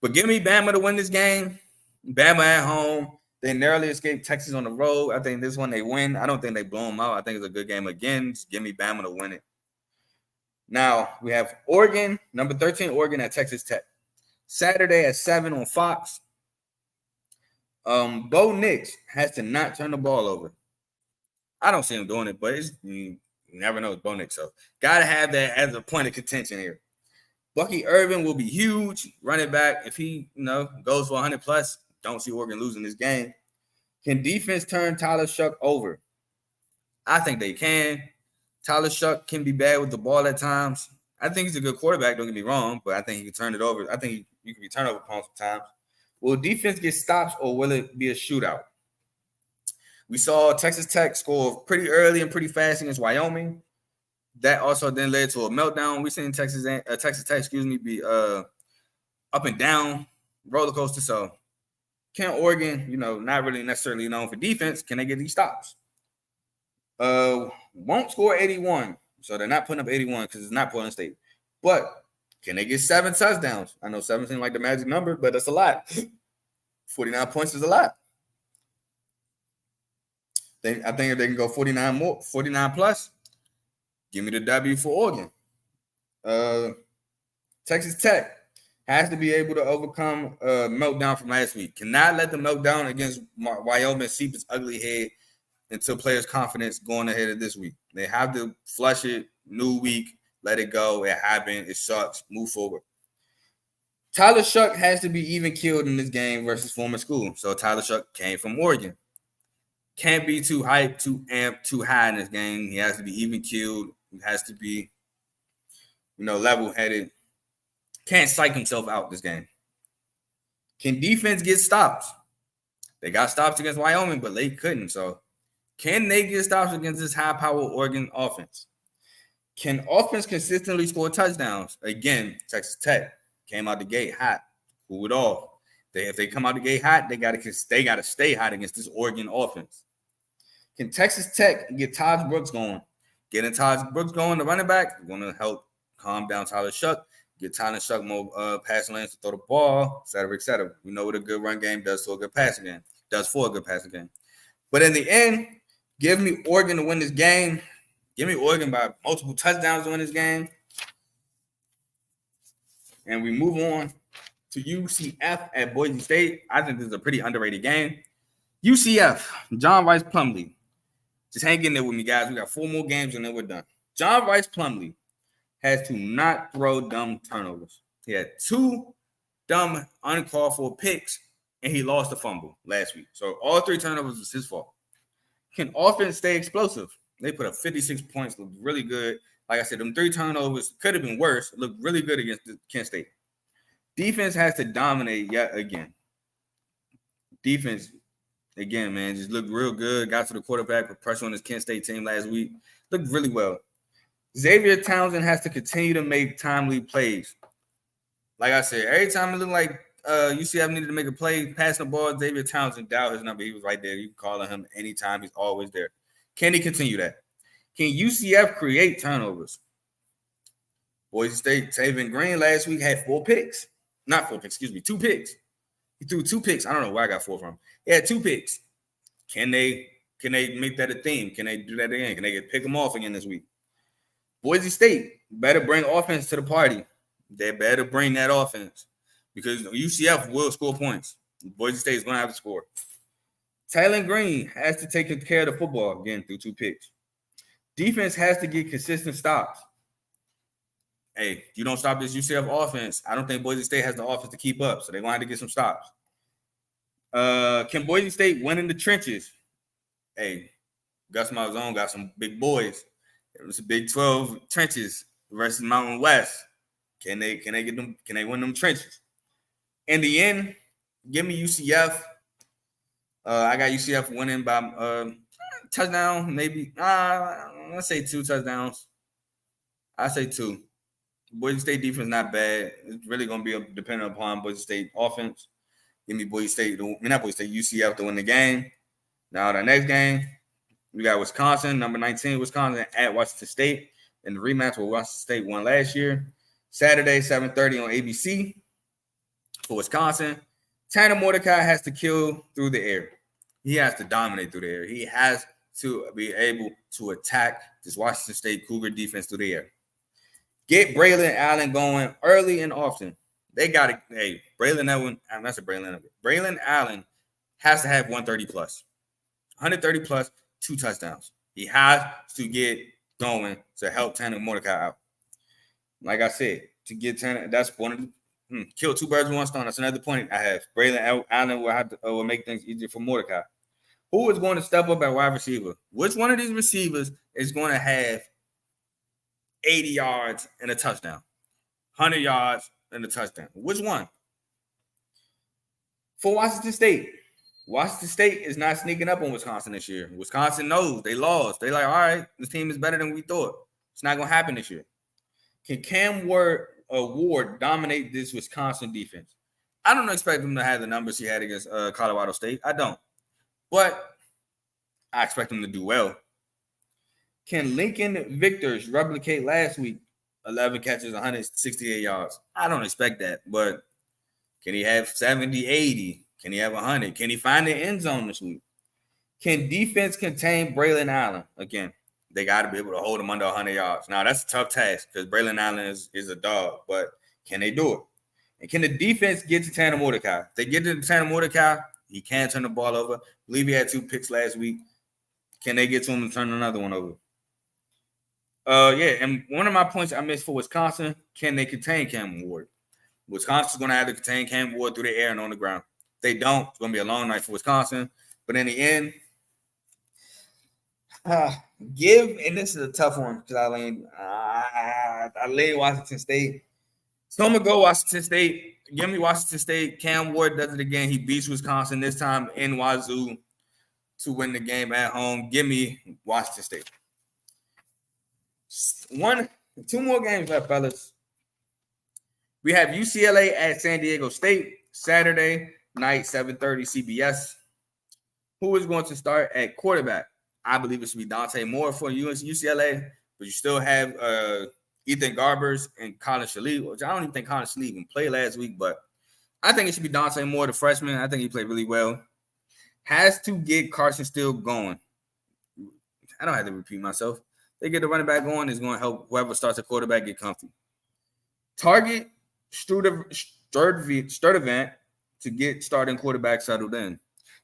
but give me Bama to win this game. Bama at home. They narrowly escaped Texas on the road. I think this one they win. I don't think they blow them out. I think it's a good game again. Just give me Bama to win it. Now, we have Oregon, number 13 Oregon at Texas Tech. Saturday at 7 on Fox. Bo Nix has to not turn the ball over. I don't see him doing it, but you never know. It's Bo Nix, so got to have that as a point of contention here. Bucky Irvin will be huge running back. If he, goes for 100 plus, don't see Oregon losing this game. Can defense turn Tyler Shuck over? I think they can. Tyler Shuck can be bad with the ball at times. I think he's a good quarterback, don't get me wrong, but I think he can turn it over. I think you can be turnover prone sometimes. Will defense get stops or will it be a shootout? We saw Texas Tech score pretty early and pretty fast against Wyoming. That also then led to a meltdown. We've seen Texas Tech, be up and down roller coaster. So can Oregon, not really necessarily known for defense, can they get these stops? Won't score 81. So they're not putting up 81 because it's not Portland State. But can they get 7 touchdowns? I know 7 seems like the magic number, but that's a lot. 49 points is a lot. I think if they can go 49 plus, give me the W for Oregon. Texas Tech has to be able to overcome a meltdown from last week. Cannot let the meltdown against Wyoming seep its ugly head until players' confidence going ahead of this week. They have to flush it, new week, let it go. It happened. It sucks. Move forward. Tyler Shuck has to be even killed in this game versus former school. So Tyler Shuck came from Oregon. Can't be too hyped, too amped, too high in this game. He has to be even killed. He has to be, level-headed. Can't psych himself out this game. Can defense get stops? They got stops against Wyoming, but they couldn't. So can they get stops against this high-powered Oregon offense? Can offense consistently score touchdowns? Again, Texas Tech came out the gate hot. Cool it off. If they come out the gate hot, they gotta stay hot against this Oregon offense. Can Texas Tech get Taj Brooks going? Getting Taj Brooks going, the running back, going to help calm down Tyler Shuck, get Tyler Shuck more passing lanes to throw the ball, et cetera, et cetera. We know what a good run game does for a good passing game. But in the end, give me Oregon to win this game. Give me Oregon by multiple touchdowns to win this game. And we move on to UCF at Boise State. I think this is a pretty underrated game. UCF, John Rice Plumlee. Just hang in there with me, guys. We got 4 more games and then we're done. John Rice Plumlee has to not throw dumb turnovers. He had 2 dumb, uncalled for picks, and he lost a fumble last week. So all 3 turnovers was his fault. Can offense stay explosive? They put up 56 points, looked really good. Like I said, them 3 turnovers could have been worse. Looked really good against Kent State. Defense has to dominate yet again. Defense, again, man, just looked real good. Got to the quarterback with pressure on his Kent State team last week. Looked really well. Xavier Townsend has to continue to make timely plays. Like I said, every time it looked like UCF needed to make a play, passing the ball, Xavier Townsend dialed his number. He was right there. You can call on him anytime. He's always there. Can he continue that? Can UCF create turnovers? Boise State, Taven Green last week had 4 picks. Not 4 picks, 2 picks. He threw 2 picks. I don't know where I got 4 from. He had 2 picks. Can they make that a theme? Can they do that again? Can they pick them off again this week? Boise State better bring offense to the party. They better bring that offense because UCF will score points. Boise State is going to have to score. Taylor Green has to take care of the football again through 2 picks. Defense has to get consistent stops. Hey, you don't stop this UCF offense, I don't think Boise State has the offense to keep up, so they're going to have to get some stops. Can Boise State win in the trenches? Hey, Gus Malzahn got some big boys. It was a Big 12 trenches versus Mountain West. Can they get them? Can they win them trenches? In the end, give me UCF. I got UCF winning by touchdown, maybe. Let's say 2 touchdowns. I say 2. Boise State defense not bad. It's really going to be dependent upon Boise State offense. Give me UCF to win the game. Now the next game, we got Wisconsin, number 19, Wisconsin at Washington State. And the rematch with Washington State won last year. Saturday, 7:30 on ABC for Wisconsin. Tanner Mordecai has to kill through the air. He has to dominate through the air. He has to be able to attack this Washington State Cougar defense through the air. Get Braylon Allen going early and often. They got to, Braylon Allen, that's a Braylon. Braylon Allen has to have 130 plus. 130 plus, 2 touchdowns. He has to get going to help Tanner Mordecai out. Like I said, to get Tanner, that's one of the kill 2 birds with 1 stone. That's another point I have. Braylon Allen will make things easier for Mordecai. Who is going to step up at wide receiver? Which one of these receivers is going to have 80 yards and a touchdown? 100 yards and a touchdown. Which one? For Washington State. Washington State is not sneaking up on Wisconsin this year. Wisconsin knows they lost. They like, all right, this team is better than we thought. It's not going to happen this year. Can Cam Ward dominate this Wisconsin defense? I don't expect him to have the numbers he had against Colorado State. I don't. But I expect him to do well. Can Lincoln Victors replicate last week? 11 catches, 168 yards. I don't expect that. But can he have 70, 80? Can he have 100? Can he find the end zone this week? Can defense contain Braylon Allen? Again, they got to be able to hold him under 100 yards. Now, that's a tough task because Braylon Allen is a dog, but can they do it? And can the defense get to Tanner Mordecai? If they get to Tanner Mordecai, he can turn the ball over. I believe he had 2 picks last week. Can they get to him and turn another one over? And one of my points I missed for Wisconsin, can they contain Cam Ward? Wisconsin's going to have to contain Cam Ward through the air and on the ground. If they don't, it's going to be a long night for Wisconsin. But in the end, and this is a tough one because I lay Washington State. So I'm going to go Washington State. Give me Washington State. Cam Ward does it again. He beats Wisconsin, this time in Wazoo, to win the game at home. Give me Washington State. 2 more games left, fellas. We have UCLA at San Diego State, Saturday night, 7:30 CBS. Who is going to start at quarterback? I believe it should be Dante Moore for UCLA, but you still have Ethan Garbers and Colin Shalee, which I don't even think Colin Shalee even played last week, but I think it should be Dante Moore, the freshman. I think he played really well. Has to get Carson Steele going. I don't have to repeat myself. They get the running back going, is going to help whoever starts a quarterback get comfy. Target Sturdivant to get starting quarterback settled in.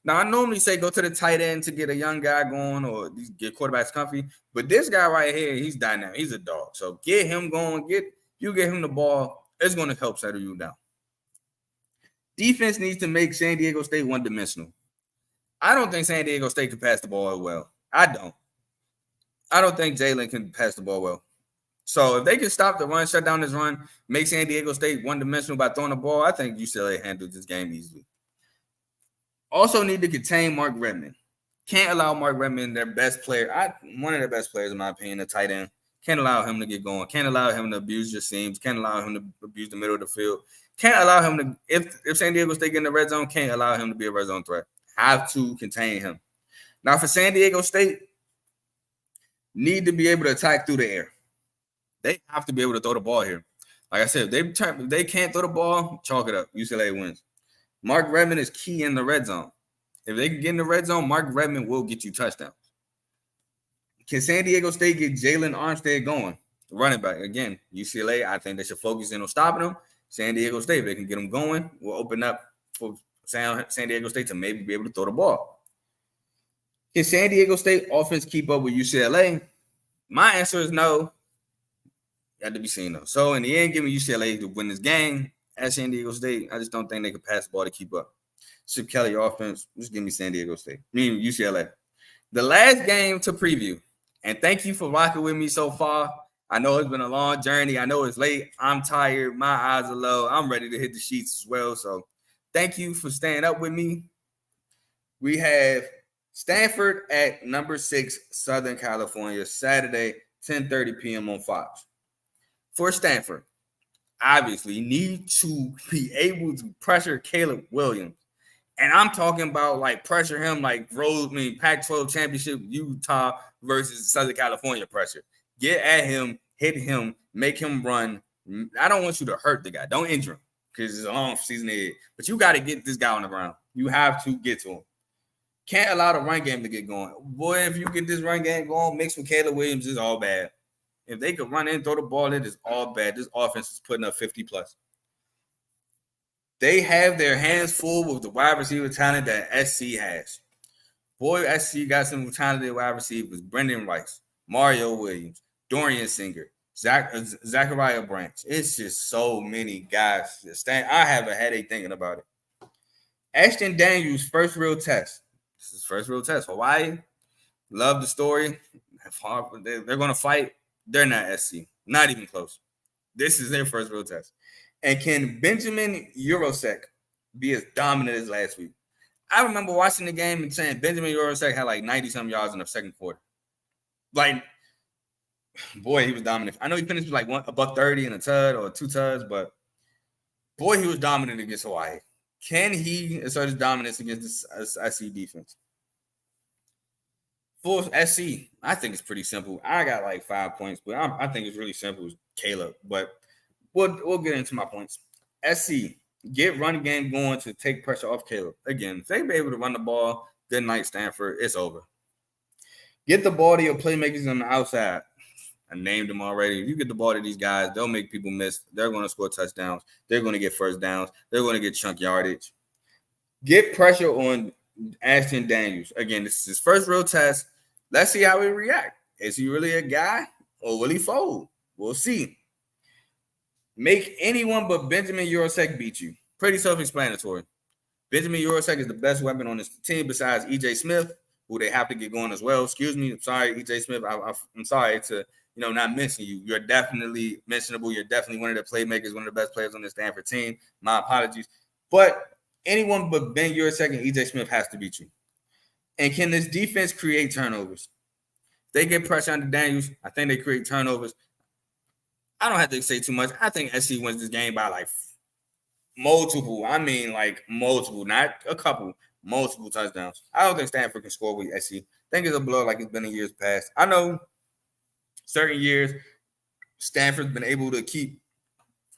Now, I normally say go to the tight end to get a young guy going or get quarterbacks comfy, but this guy right here, he's dynamic. He's a dog. So get him going. Get him the ball. It's going to help settle you down. Defense needs to make San Diego State one-dimensional. I don't think San Diego State can pass the ball well. I don't think Jalen can pass the ball well. So if they can stop the run, shut down this run, make San Diego State one-dimensional by throwing the ball, I think UCLA handled this game easily. Also need to contain Mark Redmond. Can't allow Mark Redmond, their best player, one of their best players in my opinion, the tight end. Can't allow him to get going. Can't allow him to abuse your seams. Can't allow him to abuse the middle of the field. Can't allow him to, if San Diego State get in the red zone, can't allow him to be a red zone threat. Have to contain him. Now for San Diego State, need to be able to attack through the air. They have to be able to throw the ball here. Like I said, if they can't throw the ball, chalk it up. UCLA wins. Mark Redmond is key in the red zone. If they can get in the red zone, Mark Redmond will get you touchdowns. Can San Diego State get Jalen Armstead going? The running back. Again, UCLA, I think they should focus in on stopping them. San Diego State, if they can get them going, will open up for San Diego State to maybe be able to throw the ball. Can San Diego State offense keep up with UCLA? My answer is no. Got to be seen though. So in the end, give me UCLA to win this game at San Diego State. I just don't think they can pass the ball to keep up. Chip Kelly offense, just give me San Diego State. UCLA. The last game to preview. And thank you for rocking with me so far. I know it's been a long journey. I know it's late. I'm tired. My eyes are low. I'm ready to hit the sheets as well. So thank you for staying up with me. We have Stanford at number 6, Southern California, Saturday, 10:30 p.m. on Fox. For Stanford, obviously, you need to be able to pressure Caleb Williams. And I'm talking about like pressure him like Pac-12 championship Utah versus Southern California pressure. Get at him, hit him, make him run. I don't want you to hurt the guy. Don't injure him because it's a long season ahead. But you got to get this guy on the ground. You have to get to him. Can't allow the run game to get going. Boy, if you get this run game going, mixed with Caleb Williams, is all bad. If they could run in, throw the ball, it is all bad. This offense is putting up 50+. They have their hands full with the wide receiver talent that SC has. Boy, SC got some talented wide receivers. Brendan Rice, Mario Williams, Dorian Singer, Zachariah Branch. It's just so many guys. I have a headache thinking about it. Ashton Daniels' first real test. This is his first real test. Hawaii, love the story. They're going to fight. They're not SC. Not even close. This is their first real test. And can Benjamin Urosek be as dominant as last week? I remember watching the game and saying Benjamin Urosek had like 90-some yards in the second quarter. Like, boy, he was dominant. I know he finished with like $130 and a tud or 2 tuds, but boy, he was dominant against Hawaii. Can he assert his dominance against this SC defense? For SC, I think it's pretty simple. I got like 5 points, but I think it's really simple. It's Caleb, but we'll get into my points. SC, get run game going to take pressure off Caleb. Again, if they be able to run the ball, good night, Stanford. It's over. Get the ball to your playmakers on the outside. I named them already. If you get the ball to these guys, they'll make people miss. They're going to score touchdowns. They're going to get first downs. They're going to get chunk yardage. Get pressure on Ashton Daniels. Again, this is his first real test. Let's see how he reacts. Is he really a guy or will he fold? We'll see. Make anyone but Benjamin Urosek beat you. Pretty self-explanatory. Benjamin Urosek is the best weapon on this team besides E.J. Smith, who they have to get going as well. Excuse me. I'm sorry, E.J. Smith. I'm sorry to not mention you. You're definitely mentionable. You're definitely one of the playmakers, one of the best players on the Stanford team. My apologies. But anyone but Ben Urosek and E.J. Smith has to beat you. And can this defense create turnovers? If they get pressure on the Daniels, I think they create turnovers. I don't have to say too much. I think SC wins this game by like multiple. I mean like multiple, not a couple, multiple touchdowns. I don't think Stanford can score with SC. I think it's a blow like it's been in years past. I know certain years Stanford's been able to keep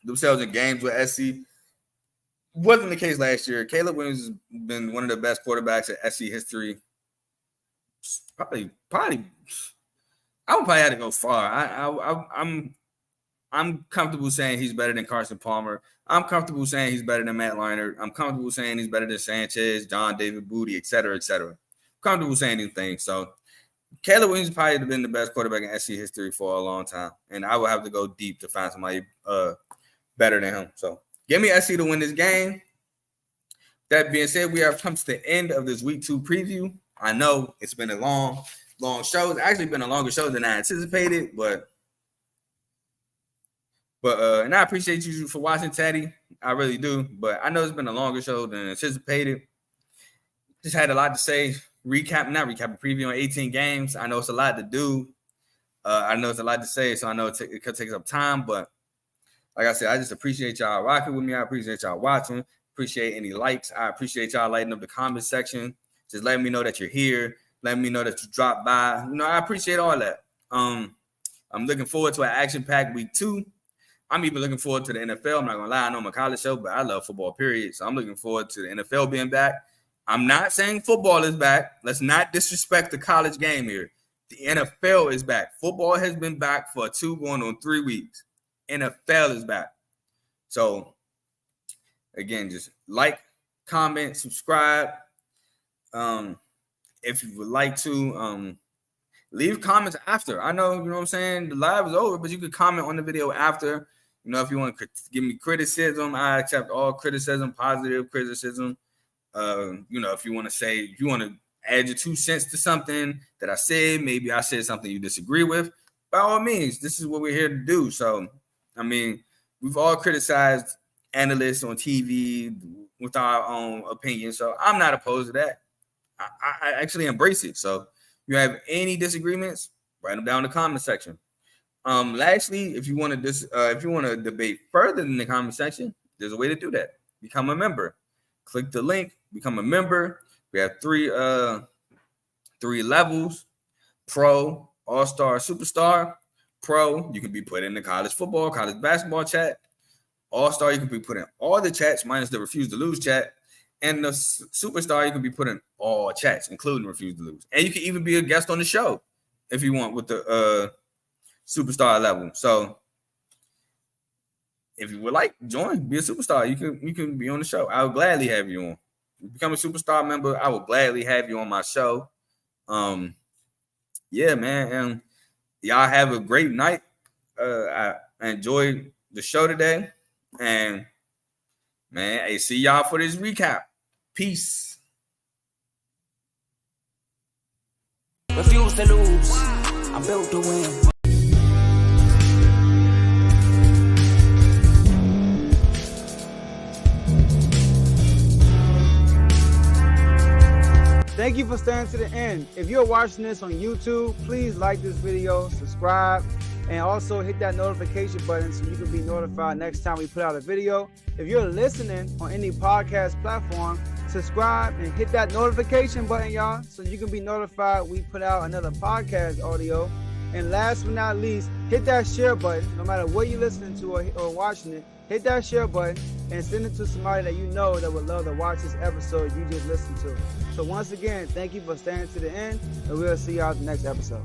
themselves in games with SC. Wasn't the case last year. Caleb Williams has been one of the best quarterbacks in SC history. Probably. I would probably have to go far. I'm comfortable saying he's better than Carson Palmer. I'm comfortable saying he's better than Matt Leinart. I'm comfortable saying he's better than Sanchez, John David Booty, et cetera, et cetera. I'm comfortable saying these things. So Caleb Williams probably been the best quarterback in SC history for a long time. And I would have to go deep to find somebody better than him. So give me SC to win this game. That being said, we have come to the end of this week 2 preview. I know it's been a long show. It's actually been a longer show than I anticipated, but and I appreciate you for watching, Teddy. I really do. But I know it's been a longer show than anticipated. Just had a lot to say. Preview on 18 games. I know it's a lot to do. I know it's a lot to say, so I know it could take up time. But like I said, I just appreciate y'all rocking with me. I appreciate y'all watching. Appreciate any likes. I appreciate y'all lighting up the comment section. Just letting me know that you're here. Letting me know that you dropped by. I appreciate all that. I'm looking forward to an action-packed week 2. I'm even looking forward to the NFL. I'm not going to lie. I know I'm a college show, but I love football, period. So I'm looking forward to the NFL being back. I'm not saying football is back. Let's not disrespect the college game here. The NFL is back. Football has been back for 2 going on 3 weeks. NFL is back. So, again, just like, comment, subscribe. If you would like to, leave comments after. I know, what I'm saying? The live is over, but you could comment on the video after. If you want to give me criticism, I accept all criticism, positive criticism. If you want to add your 2 cents to something that I said, maybe I said something you disagree with, by all means, this is what we're here to do. So, we've all criticized analysts on TV with our own opinion. So I'm not opposed to that. I actually embrace it. So if you have any disagreements, write them down in the comment section. Lastly, if you want to debate further in the comment section, there's a way to do that. Become a member. Click the link, become a member. We have 3 levels: Pro, All-Star, Superstar. Pro, you can be put in the college football, college basketball chat. All-Star, you can be put in all the chats minus the Refuse to Lose chat. And the Superstar, you can be put in all chats, including Refuse to Lose. And you can even be a guest on the show if you want with the Superstar level. So if you would like, join, be a Superstar. You can be on the show. I would gladly have you on. Become a Superstar member. I will gladly have you on my show. Yeah, man. And y'all have a great night. I enjoyed the show today. And man, I see y'all for this recap. Peace. Refuse to lose. I'm built to win. Thank you for staying to the end. If you're watching this on YouTube, please like this video, subscribe, and also hit that notification button so you can be notified next time we put out a video. If you're listening on any podcast platform, subscribe and hit that notification button, y'all, so you can be notified we put out another podcast audio. And last but not least, hit that share button. No matter what you're listening to or watching it, hit that share button and send it to somebody that you know that would love to watch this episode you just listened to. So once again, thank you for staying to the end, and we'll see y'all at the next episode.